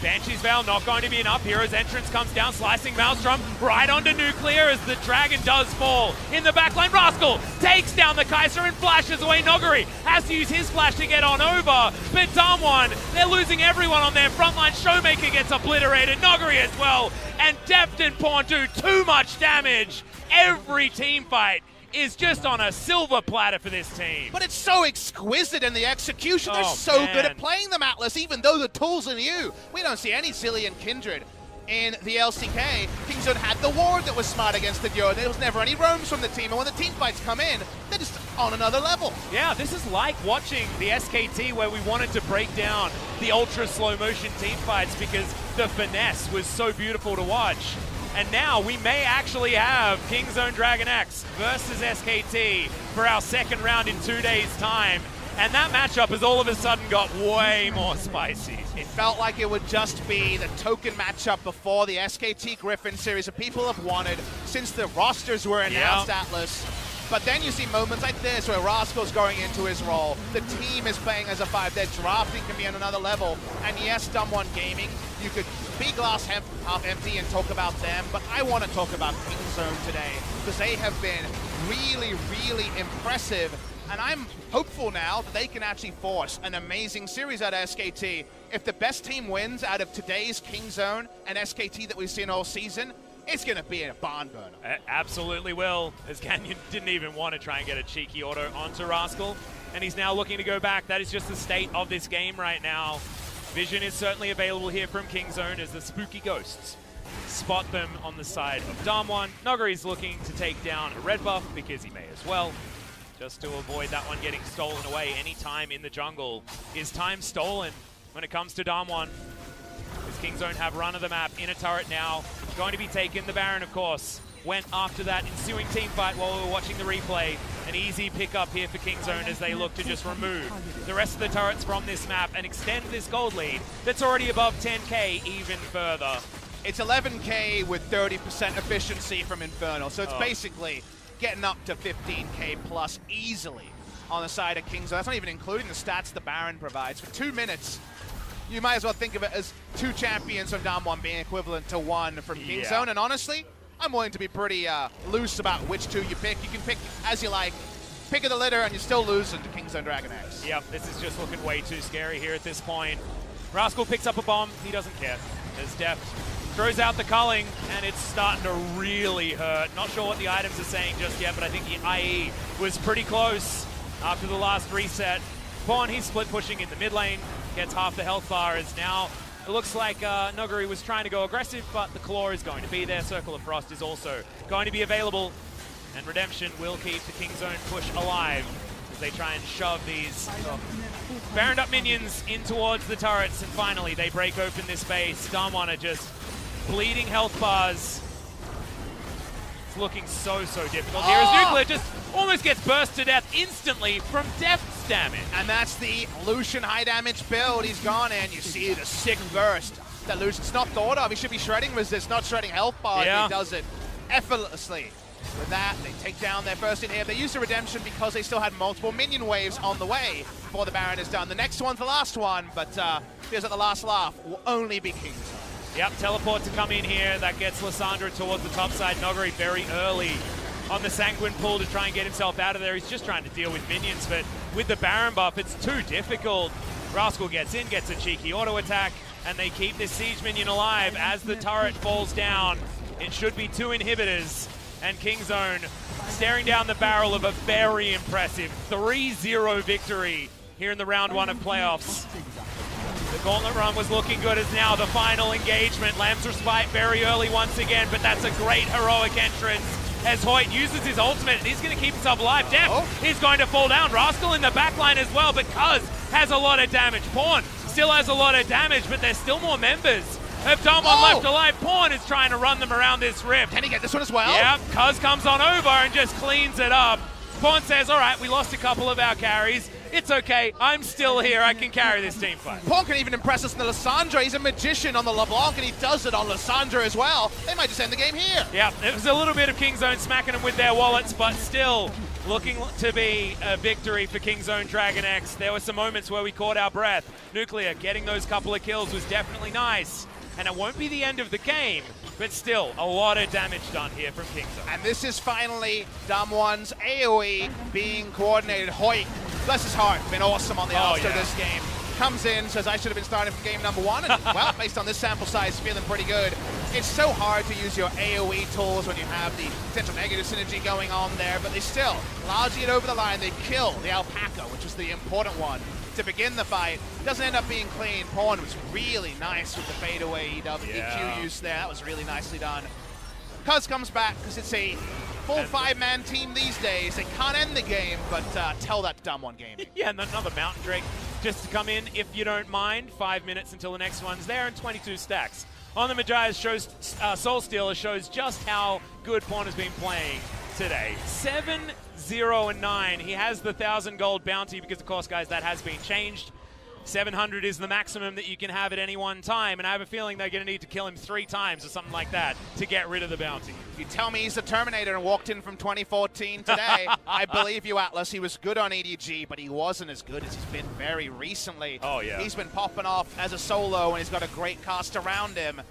Banshee's Veil not going to be enough. Hero's Entrance comes down, slicing Maelstrom right onto Nuclear as the Dragon does fall. In the backline, Rascal takes down the Kaiser and flashes away Noguri. Has to use his flash to get on over, but DAMWON, they're losing everyone on their front line. Showmaker gets obliterated, Noguri as well, and Deft and Pawn do too much damage. Every team fight is just on a silver platter for this team. But it's so exquisite in the execution. They're so good at playing them, Atlas, even though the tools are new. We don't see any Zillion Kindred in the LCK. Kingzone had the ward that was smart against the duo. There was never any roams from the team, and when the team fights come in, they're just on another level. Yeah, this is like watching the SKT where we wanted to break down the ultra slow motion team fights because the finesse was so beautiful to watch. And now we may actually have Kingzone DragonX versus SKT for our second round in 2 days' time. And that matchup has all of a sudden got way more spicy. It felt like it would just be the token matchup before the SKT Griffin series that people have wanted since the rosters were announced, Atlas. But then you see moments like this where Rascal's going into his role. The team is playing as a 5. Their drafting can be on another level. And yes, DAMWON Gaming, you could be glass half empty and talk about them, but I want to talk about Kingzone today because they have been really, really impressive. And I'm hopeful now that they can actually force an amazing series out of SKT. If the best team wins out of today's Kingzone and SKT that we've seen all season, it's going to be a barn burner. Absolutely will, as Canyon didn't even want to try and get a cheeky auto onto Rascal, and he's now looking to go back. That is just the state of this game right now. Vision is certainly available here from Kingzone as the spooky ghosts spot them on the side of DAMWON. Nuggery's looking to take down a red buff because he may as well, just to avoid that one getting stolen away. Any time in the jungle is time stolen when it comes to DAMWON. As Kingzone have run of the map in a turret now, going to be taken. The Baron, of course, went after that ensuing team fight while we were watching the replay. An easy pickup here for Kingzone as they look to just remove the rest of the turrets from this map and extend this gold lead that's already above 10k even further. It's 11k with 30% efficiency from Infernal, so it's basically getting up to 15k plus easily on the side of Kingzone. That's not even including the stats the Baron provides. For 2 minutes, you might as well think of it as 2 champions from DAMWON being equivalent to 1 from Kingzone, and honestly, I'm willing to be pretty loose about which 2 you pick. You can pick as you like. Pick of the litter, and you're still losing to Kingzone DragonX. Yep, this is just looking way too scary here at this point. Rascal picks up a bomb. He doesn't care. As Deft throws out the culling, and it's starting to really hurt. Not sure what the items are saying just yet, but I think the IE was pretty close after the last reset. Pawn, he's split pushing in the mid lane, gets half the health bar. As now it looks like Nuggery was trying to go aggressive, but the claw is going to be there. Circle of Frost is also going to be available, and Redemption will keep the Kingzone push alive as they try and shove these Baroned up minions in towards the turrets, and finally they break open this base. DAMWON are just bleeding health bars. It's looking so difficult here as Nuclear just almost gets burst to death instantly from Deft's damage. And that's the Lucian high damage build. He's gone in. You see the sick burst that Lucian's not thought of. He should be shredding resist, not shredding health bars. Yeah. He does it effortlessly. With that, they take down their first inhib. They used a redemption because they still had multiple minion waves on the way before the Baron is done. The next one's the last one, but feels like the last laugh will only be Kingzone. Yep, teleport to come in here. That gets Lissandra towards the top side. Nuggery very early on the Sanguine pull to try and get himself out of there. He's just trying to deal with minions, but with the Baron buff, it's too difficult. Rascal gets in, gets a cheeky auto attack, and they keep this siege minion alive as the turret falls down. It should be 2 inhibitors. And Kingzone staring down the barrel of a very impressive 3-0 victory here in the round 1 of playoffs. The gauntlet run was looking good as now the final engagement. Lamb's Respite very early once again, but that's a great heroic entrance as Hoyt uses his ultimate, and he's going to keep himself alive. Def is going to fall down. Rascal in the backline as well, but Cuz has a lot of damage. Pawn still has a lot of damage, but there's still more members of DAMWON left alive. Pawn is trying to run them around this rift. Can he get this one as well? Yeah, Cuz comes on over and just cleans it up. Pawn says, all right, we lost a couple of our carries. It's okay, I'm still here, I can carry this team fight. Pawn can even impress us in the Lissandra. He's a magician on the LeBlanc, and he does it on Lissandra as well. They might just end the game here. Yeah, it was a little bit of Kingzone smacking them with their wallets, but still looking to be a victory for Kingzone DragonX. There were some moments where we caught our breath. Nuclear getting those couple of kills was definitely nice. And it won't be the end of the game, but still a lot of damage done here from Kingzone. And this is finally DAMWON's AoE being coordinated. Hoyt, bless his heart, been awesome on the Alistair this game. Comes in, says I should have been starting from game number 1, and well, based on this sample size, feeling pretty good. It's so hard to use your AoE tools when you have the potential negative synergy going on there, but they still largely get over the line. They kill the Alpaca, which is the important one to begin the fight. Doesn't end up being clean. Pawn was really nice with the fadeaway EQ use there. That was really nicely done. Cuz comes back because it's a full 5-man team these days. They can't end the game, but tell that to DAMWON Gaming. Yeah, and another Mountain Drake just to come in, if you don't mind. 5 minutes until the next one's there, and 22 stacks. On the Majias shows, Soul Stealer shows just how good Pawn has been playing today. 7-0-9. He has the 1,000 gold bounty because, of course, guys, that has been changed. 700 is the maximum that you can have at any one time, and I have a feeling they're going to need to kill him 3 times or something like that to get rid of the bounty. You tell me he's the Terminator and walked in from 2014 today. I believe you, Atlas. He was good on EDG, but he wasn't as good as he's been very recently. Oh, yeah. He's been popping off as a solo, and he's got a great cast around him.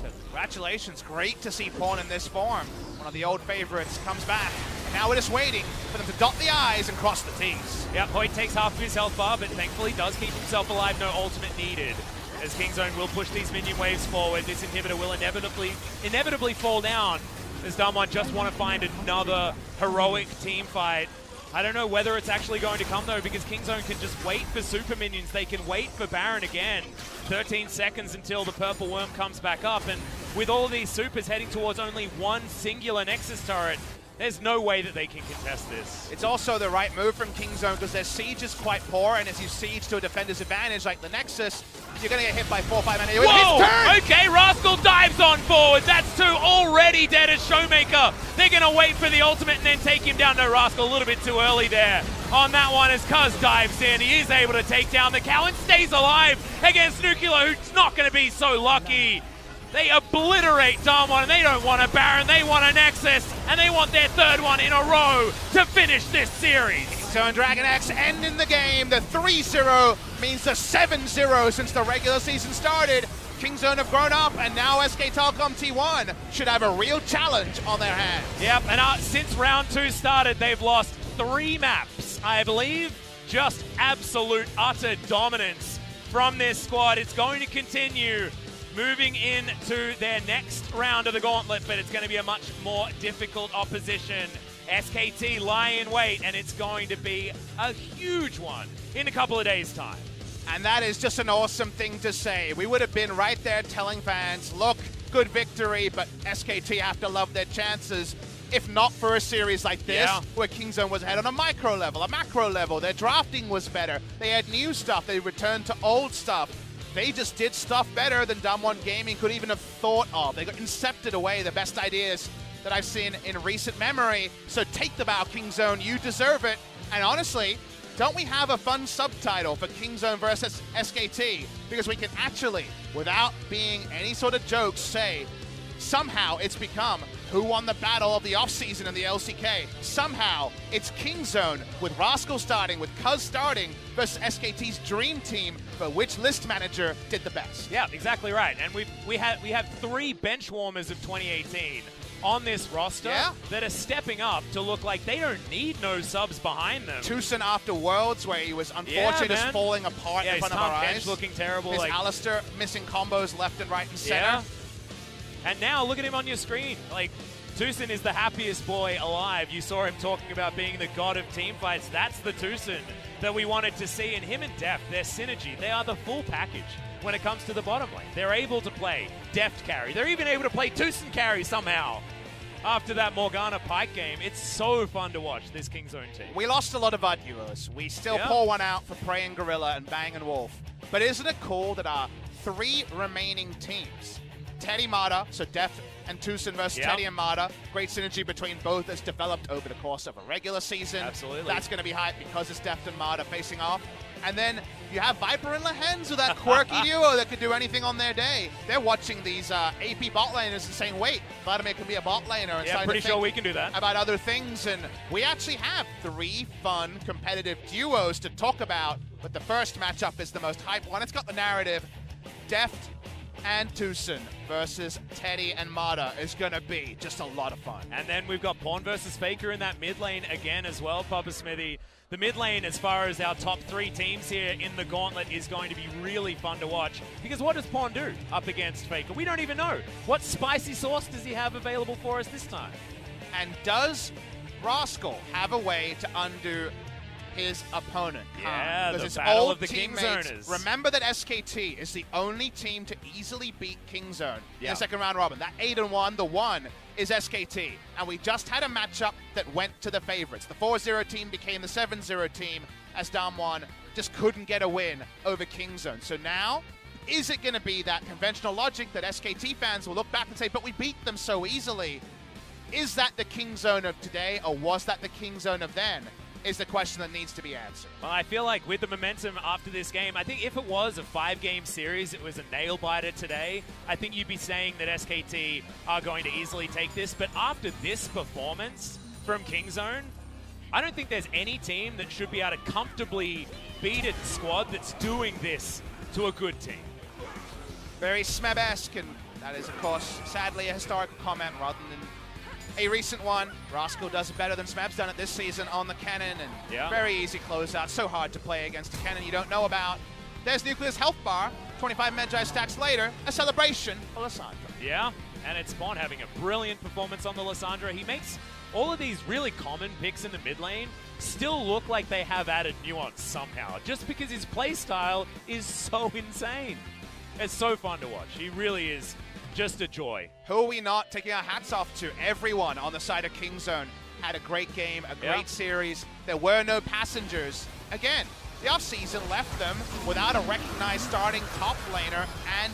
So congratulations. Great to see Pawn in this form. One of the old favorites comes back. Now we're just waiting for them to dot the I's and cross the T's. Yep, Hoyt takes half of his health bar, but thankfully does keep himself alive. No ultimate needed. as Kingzone will push these minion waves forward. This inhibitor will inevitably fall down, as DAMWON just want to find another heroic team fight. I don't know whether it's actually going to come, though, because Kingzone can just wait for super minions. They can wait for Baron again. 13 seconds until the purple worm comes back up, and with all of these supers heading towards only one singular Nexus turret, there's no way that they can contest this. It's also the right move from Kingzone because their siege is quite poor, and as you siege to a defender's advantage like the Nexus, you're going to get hit by 4 or 5 enemies. Whoa! Okay, Rascal dives on forward. That's 2 already dead as Showmaker. They're going to wait for the ultimate and then take him down. No, Rascal a little bit too early there on that one as Cuz dives in. He is able to take down the cow and stays alive against Nuclear, who's not going to be so lucky. They obliterate DAMWON, and they don't want a Baron, they want a Nexus, and they want their 3rd one in a row to finish this series. Kingzone DragonX ending the game. The 3-0 means the 7-0 since the regular season started. Kingzone have grown up, and now SK Telecom T1 should have a real challenge on their hands. Yep, and since round 2 started, they've lost 3 maps, I believe. Just absolute, utter dominance from this squad. It's going to continue moving into their next round of the gauntlet, but it's going to be a much more difficult opposition. SKT lie in wait, and it's going to be a huge one in a couple of days' time. And that is just an awesome thing to say. We would have been right there telling fans, look, good victory, but SKT have to love their chances. If not for a series like this, where Kingzone was ahead on a micro level, a macro level, their drafting was better. They had new stuff, they returned to old stuff. They just did stuff better than DAMWON Gaming could even have thought of. They got incepted away the best ideas that I've seen in recent memory. So take the bow, Kingzone. You deserve it. And honestly, don't we have a fun subtitle for Kingzone versus SKT? Because we can actually, without being any sort of jokes, say somehow it's become who won the battle of the offseason in the LCK. Somehow it's Kingzone with Rascal starting, with Cuz starting, versus SKT's dream team for which list manager did the best. Yeah, exactly right. And we have 3 bench warmers of 2018 on this roster that are stepping up to look like they don't need no subs behind them. Tucson after Worlds, where he was unfortunately just falling apart in front of our eyes. Looking terrible. His Alistair missing combos left and right and center. And now look at him on your screen. Like, Tucson is the happiest boy alive. You saw him talking about being the god of team fights. That's the Tucson that we wanted to see. And him and Deft, their synergy, they are the full package when it comes to the bottom lane. They're able to play Deft carry. They're even able to play Tucson carry somehow. After that Morgana Pike game, it's so fun to watch this Kingzone team. We lost a lot of our duos. We still pour one out for Prey and Gorilla and Bang and Wolf. But isn't it cool that our 3 remaining teams, Teddy Mata, so Deft and Tucson versus Teddy and Mata, great synergy between both has developed over the course of a regular season. Absolutely. That's going to be hype because it's Deft and Mata facing off. And then you have Viper and Lehens with that quirky duo that could do anything on their day. They're watching these AP bot laners and saying, wait, Vladimir can be a bot laner. And yeah, pretty sure we can do that. About other things. And we actually have 3 fun, competitive duos to talk about. But the first matchup is the most hype one. It's got the narrative. Deft and Tucson versus Teddy and Mata is going to be just a lot of fun. And then we've got Pawn versus Faker in that mid lane again as well, Papa Smithy. The mid lane, as far as our top 3 teams here in the gauntlet, is going to be really fun to watch. Because what does Pawn do up against Faker? We don't even know. What spicy sauce does he have available for us this time? And does Rascal have a way to undo his opponent? Yeah, the battle of the Kingzoners. Remember that SKT is the only team to easily beat Kingzone in the second round robin. That 8-1, the 1 is SKT. And we just had a matchup that went to the favorites. The 4-0 team became the 7-0 team as DAMWON just couldn't get a win over Kingzone. So now, is it going to be that conventional logic that SKT fans will look back and say, but we beat them so easily? Is that the Kingzone of today, or was that the Kingzone of then? Is the question that needs to be answered. Well, I feel like with the momentum after this game, I think if it was a 5-game series, it was a nail-biter today, I think you'd be saying that SKT are going to easily take this. But after this performance from Kingzone, I don't think there's any team that should be able to comfortably beat a squad that's doing this to a good team. Very Smeb-esque, and that is, of course, sadly a historical comment rather than a recent one. Rascal does it better than Smeb's done it this season on the Cannon, and very easy closeout. So hard to play against a Cannon you don't know about. There's Nuclear's health bar, 25 Magi stacks later, a celebration for Lissandra. Yeah, and it's Spawn having a brilliant performance on the Lissandra. He makes all of these really common picks in the mid lane still look like they have added nuance somehow, just because his playstyle is so insane. It's so fun to watch. He really is just a joy. Who are we not taking our hats off to? Everyone on the side of Kingzone had a great game, a great series. There were no passengers. Again, the offseason left them without a recognized starting top laner and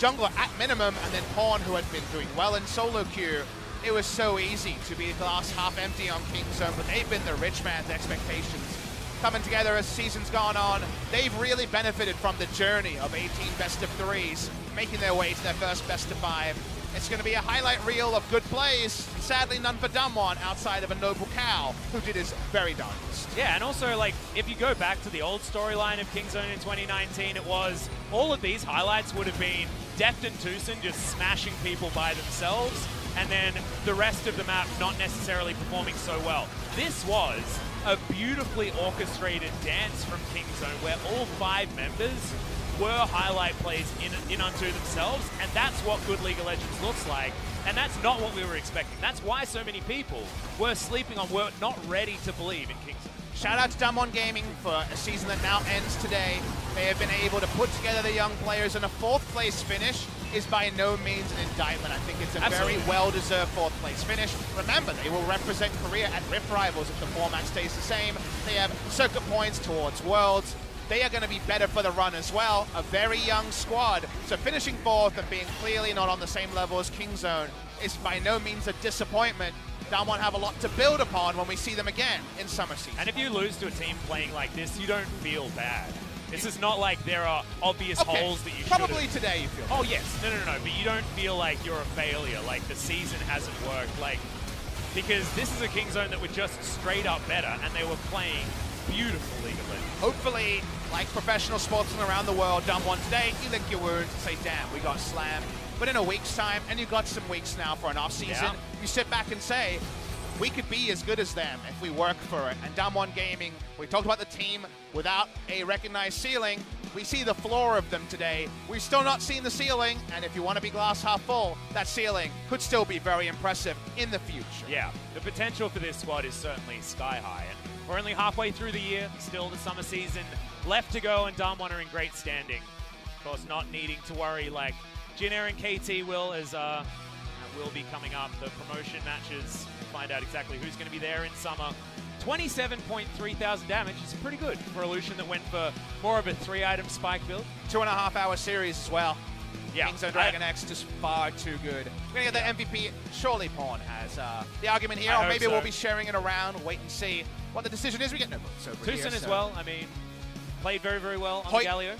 jungler at minimum, and then Pawn, who had been doing well in solo queue. It was so easy to be glass half empty on Kingzone, but they've been the rich man's expectations. Coming together as the season's gone on, they've really benefited from the journey of 18 best-of-3s, making their way to their first best-of-5. It's going to be a highlight reel of good plays. Sadly, none for DAMWON outside of a Noble Cow, who did his very darndest. Yeah, and also, like, if you go back to the old storyline of Kingzone in 2019, it was all of these highlights would have been Deft and Tucson just smashing people by themselves, and then the rest of the map not necessarily performing so well. This was a beautifully orchestrated dance from Kingzone where all 5 members were highlight plays in unto themselves, and that's what good League of Legends looks like, and that's not what we were expecting. That's why so many people were sleeping on, were not ready to believe in Kingzone. Shout out to DAMWON Gaming for a season that now ends today. They have been able to put together the young players, and a 4th place finish is by no means an indictment. I think it's a very well-deserved 4th place finish. Remember, they will represent Korea at Rift Rivals if the format stays the same. They have circuit points towards Worlds. They are going to be better for the run as well. A very young squad. So finishing 4th and being clearly not on the same level as Kingzone is by no means a disappointment. DAMWON have a lot to build upon when we see them again in summer season. And if you lose to a team playing like this, you don't feel bad. This is not like there are obvious holes that you should probably today you feel bad. Oh yes, no, but you don't feel like you're a failure, like the season hasn't worked, like, because this is a Kingzone that were just straight up better, and they were playing beautiful League of Legends. Hopefully, like professional sportsmen around the world, DAMWON today, you lick your wounds and say, damn, we got slammed. But in a week's time, and you've got some weeks now for an off-season, you sit back and say, we could be as good as them if we work for it. And DAMWON Gaming, we talked about the team without a recognized ceiling. We see the floor of them today. We've still not seen the ceiling, and if you want to be glass half full, that ceiling could still be very impressive in the future. Yeah, the potential for this squad is certainly sky high. And we're only halfway through the year, still the summer season left to go, and DAMWON are in great standing. Of course, not needing to worry like Jinair and KT will, as will be coming up. The promotion matches, find out exactly who's going to be there in summer. 27.3 thousand damage is pretty good for a Lucian that went for more of a 3-item spike build. 2.5-hour series as well. Yeah. Kingzone DragonX just far too good. We're going to get the MVP. Surely Pawn has the argument here, or maybe we'll be sharing it around. Wait and see what the decision is. We get no votes over Tucson here, as well. I mean, played very, very well on the Galio.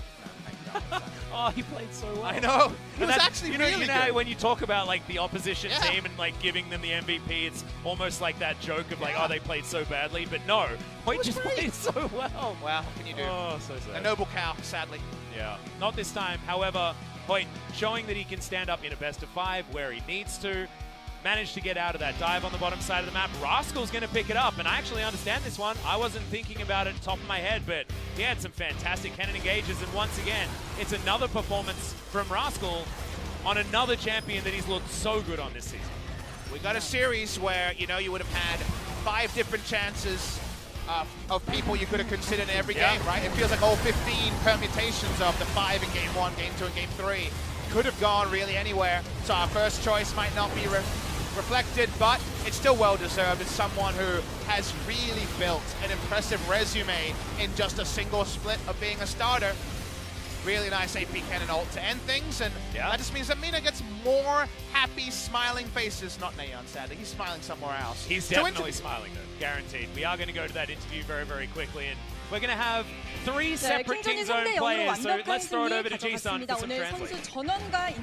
Oh, he played so well. I know. He was actually really good. When you talk about like the opposition team and like giving them the MVP, it's almost like that joke of like, oh, they played so badly. But no, Hoyt just played so well. Wow, what can you do? Oh, so sad. A Noble Cow, sadly. Yeah, not this time. However, Hoyt showing that he can stand up in a best-of-5 where he needs to. Managed to get out of that dive on the bottom side of the map. Rascal's going to pick it up, and I actually understand this one. I wasn't thinking about it top of my head, but he had some fantastic cannon engages, and once again, it's another performance from Rascal on another champion that he's looked so good on this season. We got a series where, you know, you would have had 5 different chances of people you could have considered in every game, right? It feels like all 15 permutations of the 5 in Game 1, Game 2, and Game 3 could have gone really anywhere. So our first choice might not be reflected, but it's still well-deserved. It's someone who has really built an impressive resume in just a single split of being a starter. Really nice AP cannon ult to end things, and that just means that Mina gets more happy, smiling faces. Not Nayeon, sadly. He's smiling somewhere else. He's definitely smiling, though. Guaranteed. We are going to go to that interview very, very quickly, and we're going to have 3 separate Kingzone players, so let's throw it over to Ji-sun for some translation. Guys,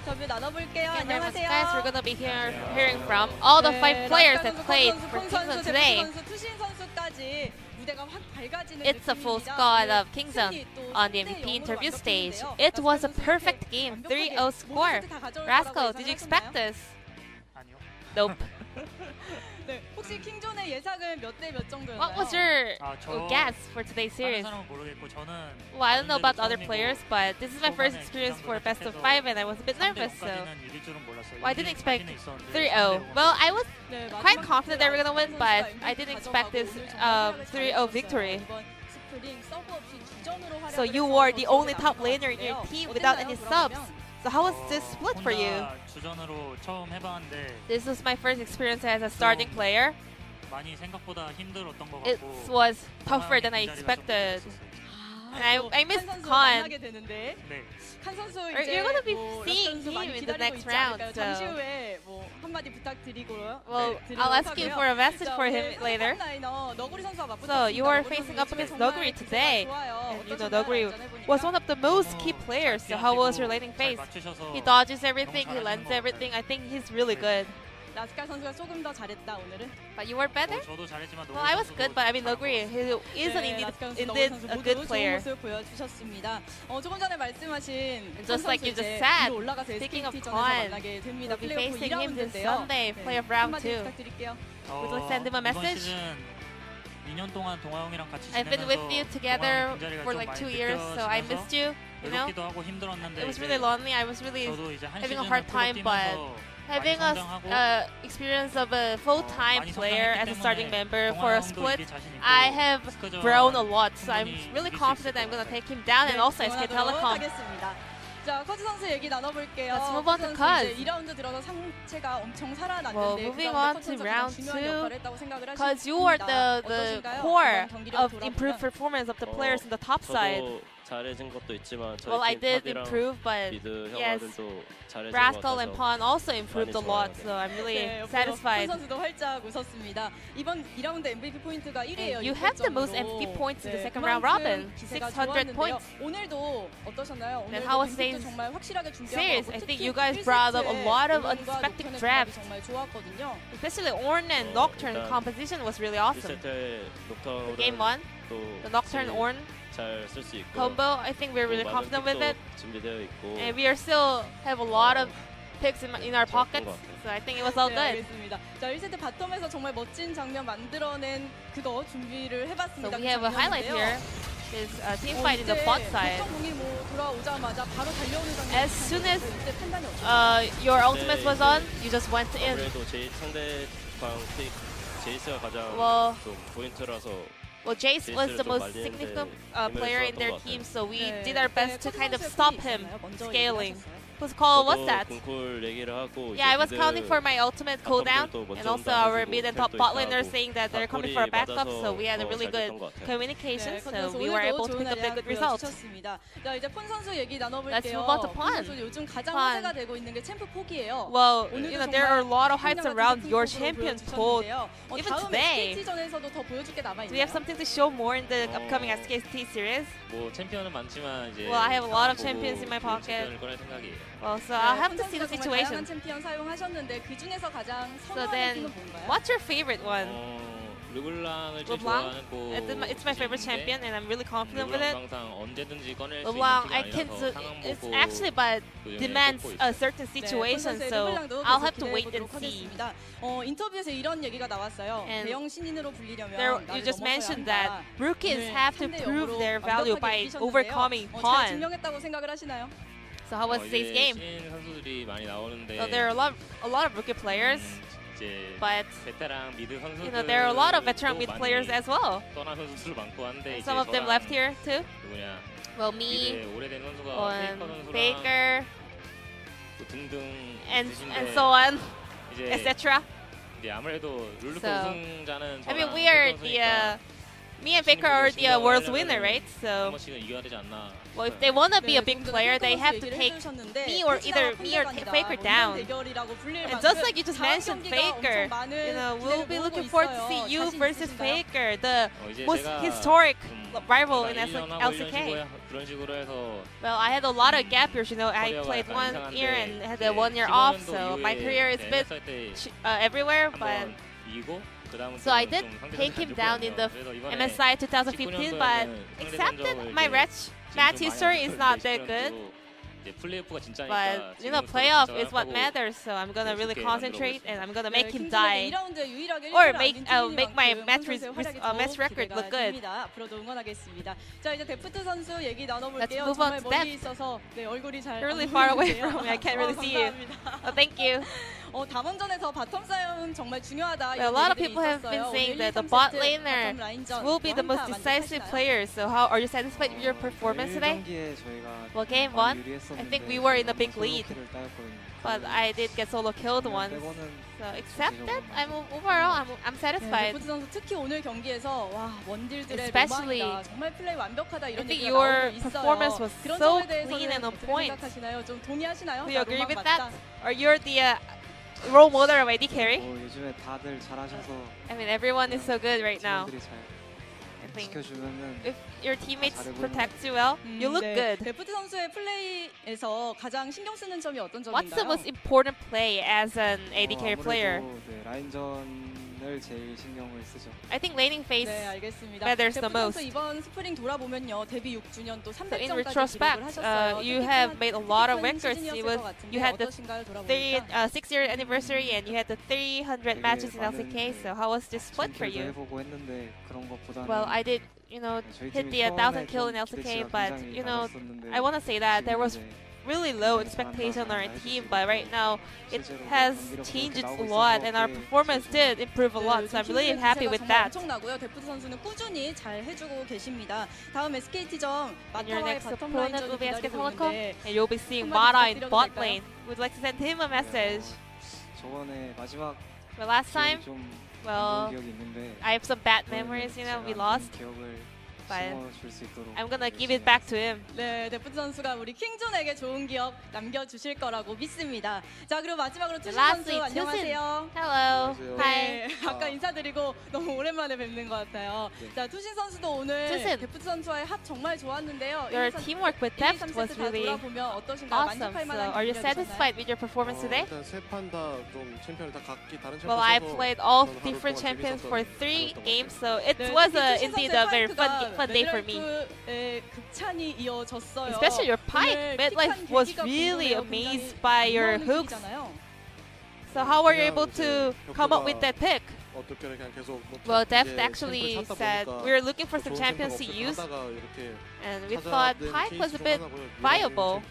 we're going to be hearing from all the 5 players that played for Kingzone today. It's a full squad of Kingzone on the MVP interview stage. It was a perfect game, 3-0 score. Rascal, did you expect this? Nope. 네, 혹시 킹존의 예상은 몇 대 몇 정도였나요? What was your guess for today's series? Well, I don't know about other players, but this is my first experience for best of 5, and I was a bit nervous, so I didn't expect 3-0. Well, I was quite confident they were gonna win, but I didn't expect this 3-0 victory. So you were the only top laner in your team without any subs. So how was this split for you? This was my first experience as a starting player. It was tougher than I expected. And I missed Khan. You're going to be seeing him in the next round. So. Well, I'll ask you for a message for him later. So you are facing up against Noguri today. And you know Noguri was one of the most key players. So how was your laning phase? He dodges everything, he lands everything. I think he's really good. But you were better? Well, I was good, but I mean, Noguri, he is indeed a good player. And just like you just said, speaking of Khan, we'll be facing him this Sunday, play of round 2. Would you send him a message? I've been with you together for like 2 years, so I missed you, you know? It was really lonely, I was really having a hard time, but having a experience of a full-time player as a starting member for a split, I have grown a lot. So I'm really confident I'm going to take him down, and also SK Telecom. Let's move on to Cuz. Well, moving on to round 2, Cuz you are the core of improved performance of the players in the top side. Well, I did improve, but yes, Rascal and Pawn also improved a lot, so I'm really satisfied. You have the most MVP points in the second round robin, 600 points. And how was today's series? I think you guys brought up a lot of unexpected drafts. Especially Ornn and Nocturne composition was really awesome. Game 1, the Nocturne Ornn combo, I think we're really confident with it. And we are still have a lot of picks in our pockets, so I think it was all good. So we have a highlight here. Is a team fight in the bot side. As soon as your ultimate was on, you just went in. Well, Jace was the most significant player in their team, so we did our best to kind of stop him scaling. Whose call was that? Yeah, I was counting for my ultimate cooldown, and also our mid and top bot laner saying that they're coming for a backup, so we had a really good communication, so we were able to pick up the good results. Let's move on to Pawn. Well, you know, there are a lot of hypes around your champion Toad, even today. Do we have something to show more in the upcoming SKT series? Well, I have a lot of champions in my pocket. Well, so I'll have to see the situation. So then, what's your favorite one? LeBlanc? It's my favorite champion, and I'm really confident with it. LeBlanc, it's actually, but demands a certain situation, so I'll have to wait and see. And you just mentioned that rookies have to prove their value by overcoming Pawn. So how was today's game? Well, there are a lot of rookie players, but you know, there are a lot of veteran mid players as well. Some of them left here too. Well, me, Baker, and so on, etc. So, I mean, we are the me and Baker are the world's winner, right? So, well, if they want to be a big player, they have to take me or Faker down. And just like you just mentioned, Faker, you know, we'll be looking forward to see you versus Faker, the most historic rival in LCK. Well, I had a lot of gap years, you know. I played 1 year and had a 1 year off, so my career is a bit everywhere, but. So I did take him down in the MSI 2015, but except that my match history is not that good. But you know, playoff is what matters. So I'm gonna really concentrate and I'm gonna make him die or make my match record look good. Let's move on to Depth. You're really far away from me. I can't really see you. Oh, thank you. A lot of people have been saying that the bot laner will be the most decisive player. So how are you satisfied with your performance today? Well, game 1, I think we were in a big lead, but I did get solo killed once. So except that, I'm satisfied. Especially, I think your performance was so clean and on point. Do you agree with that? Or you're the role model of AD carry? I mean, everyone is so good right now. I think if your teammates protect you well, you look good. What's the most important play as an AD carry player? I think laning phase matters the most. So in retrospect, you have made a lot of records. You had the 6-year anniversary and you had the 300 matches in LCK. So how was this split for you? Well, I did, hit the 1,000 kill in LCK, but I want to say that there was really low expectation on our team, but right now it has changed a lot and our performance did improve a lot, so I'm really happy with that. And your next opponent will be SK Telecom, and you'll be seeing Mara in bot lane. We'd like to send him a message. Well, last time, well, I have some bad memories, we lost. But I'm gonna give it back to him. 네, 데프트 선수가 우리 킹존에게 좋은 기억 남겨주실 거라고 믿습니다. 자, 그리고 마지막으로 투신 선수 안녕하세요. Hello. 네, 아까 인사드리고 너무 오랜만에 뵙는 것 같아요. 자, 투신 선수도 오늘 데프트 선수와의 합 정말 좋았는데요. Your teamwork with Depth was really awesome. So, are you satisfied with your performance today? Well, I played all different champions for 3 games, so it was indeed a very fun day for me. Especially your Pyke. Midlife was really amazed by your hooks. So how were you able to come up with that pick? Well, Deft actually said we were looking for some champions to use, and we thought Pyke was a bit viable.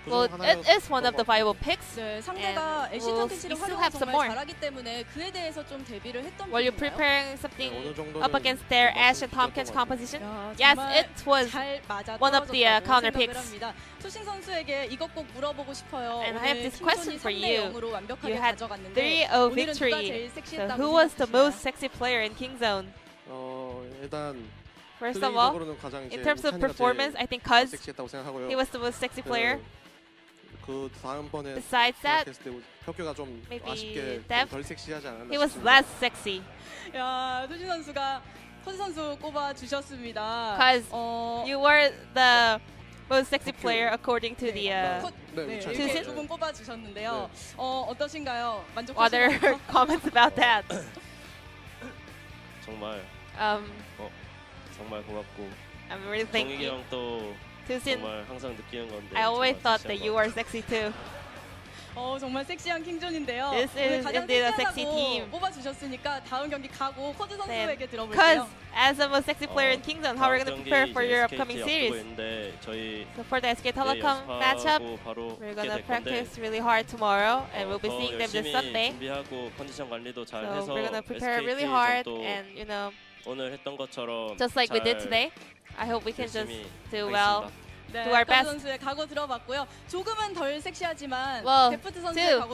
Well, it is one of the viable picks, and we still have some more. Were you preparing something up against their Ashe and Tompkins composition? Yes, it was one of the counter picks. And I have this question for you. You had 3-0 victory. So who was the most sexy player in Kingzone? First of all, in terms of performance, I think Cuz, he was the most sexy player. Besides that, maybe Dev, he was less sexy. Cuz, you were the most sexy player according to the Tusin. What are comments about that? I'm really thinking. Tusin, I always thought that you were sexy too. 정말 섹시한 킹존인데요. This is indeed a sexy team. 뽑아주셨으니까 다음 경기 가고 코드 선수에게 들어볼게요. Because as the most sexy player in Kingzone, how are we going to prepare for your upcoming series? So for the SK Telecom matchup, we're going to practice really hard tomorrow, and we'll be seeing them this Sunday. So we're going to prepare really hard, and just like we did today, I hope we can just do well. Do our best. Well, too,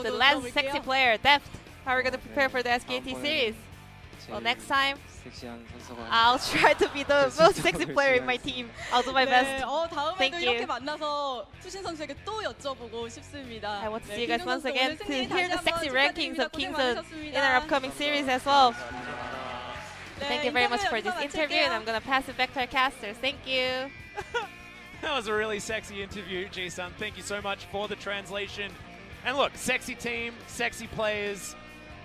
the last sexy player, Deft. How are we going to prepare for the SKT series? Well, next time, I'll try to be the most sexy player in my team. I'll do my best. Thank you. I want to see you guys once again to hear the sexy rankings of Kingzone in our upcoming series as well. Thank you very much for this interview, and I'm going to pass it back to our casters. Thank you. That was a really sexy interview, Ji-sun. Thank you so much for the translation. And look, sexy team, sexy players.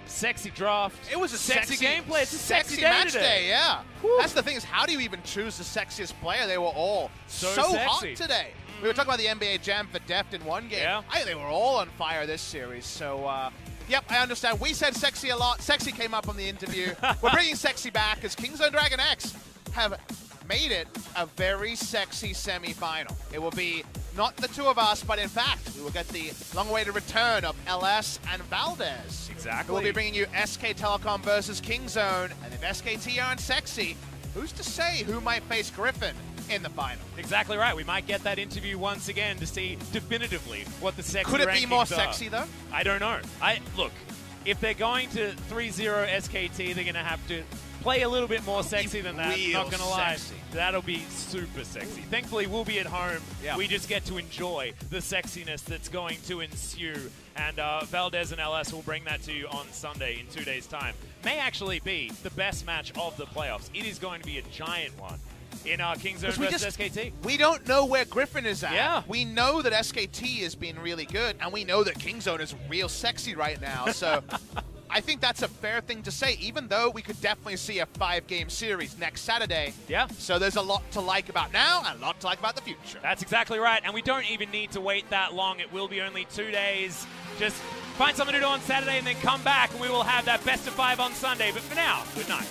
Sexy draft. It was a sexy gameplay. It's a sexy match day. Yeah. Whew. That's the thing, is how do you even choose the sexiest player? They were all so hot today. We were talking about the NBA Jam for Deft in one game. Yeah. I think they were all on fire this series. So, yep, I understand. We said sexy a lot. Sexy came up on the interview. We're bringing sexy back as Kingzone DragonX have made it a very sexy semi-final. It will be not the two of us, but in fact, we will get the long-awaited return of LS and Valdez. Exactly. We'll be bringing you SK Telecom versus Kingzone, and if SKT aren't sexy, who's to say who might face Griffin in the final? Exactly right. We might get that interview once again to see definitively what the sexy Could it be more rankings sexy, though? I don't know. Look, if they're going to 3-0 SKT, they're going to have to play a little bit more sexy than that. Real Not going to lie. sexy. That'll be super sexy. Thankfully, we'll be at home. Yeah. We just get to enjoy the sexiness that's going to ensue. And Valdez and LS will bring that to you on Sunday in 2 days' time. May actually be the best match of the playoffs. It is going to be a giant one in Kingzone versus SKT. We don't know where Griffin is at. Yeah. We know that SKT has been really good, and we know that Kingzone is real sexy right now. So I think that's a fair thing to say, even though we could definitely see a 5-game series next Saturday. Yeah. So there's a lot to like about now and a lot to like about the future. That's exactly right. And we don't even need to wait that long. It will be only 2 days. Just find something to do on Saturday and then come back, and we will have that best of 5 on Sunday. But for now, good night.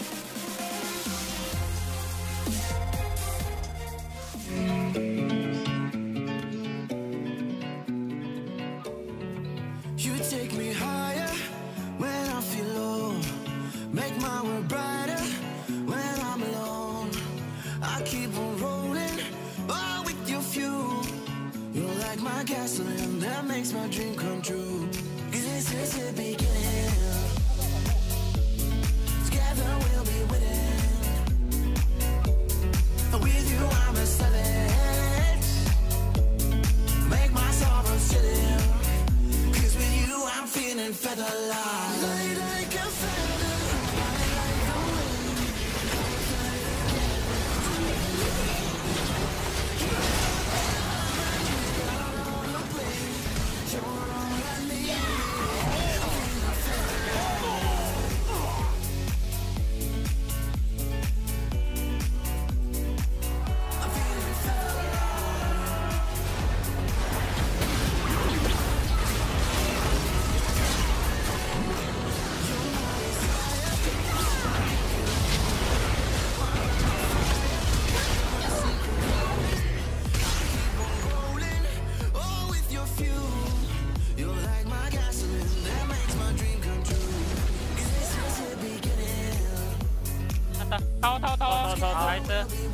You take me higher when I feel low, make my world brighter when I'm alone. I keep on rolling, oh, with your fuel. You're like my gasoline that makes my dream come true. This is the beginning. Together we'll be winning. With you I'm a savage. Make my sorrows chilling. I'm feeling feather light. Light like a feather, light like the wind. You're all I need. I'm feeling feather 타워 나이스.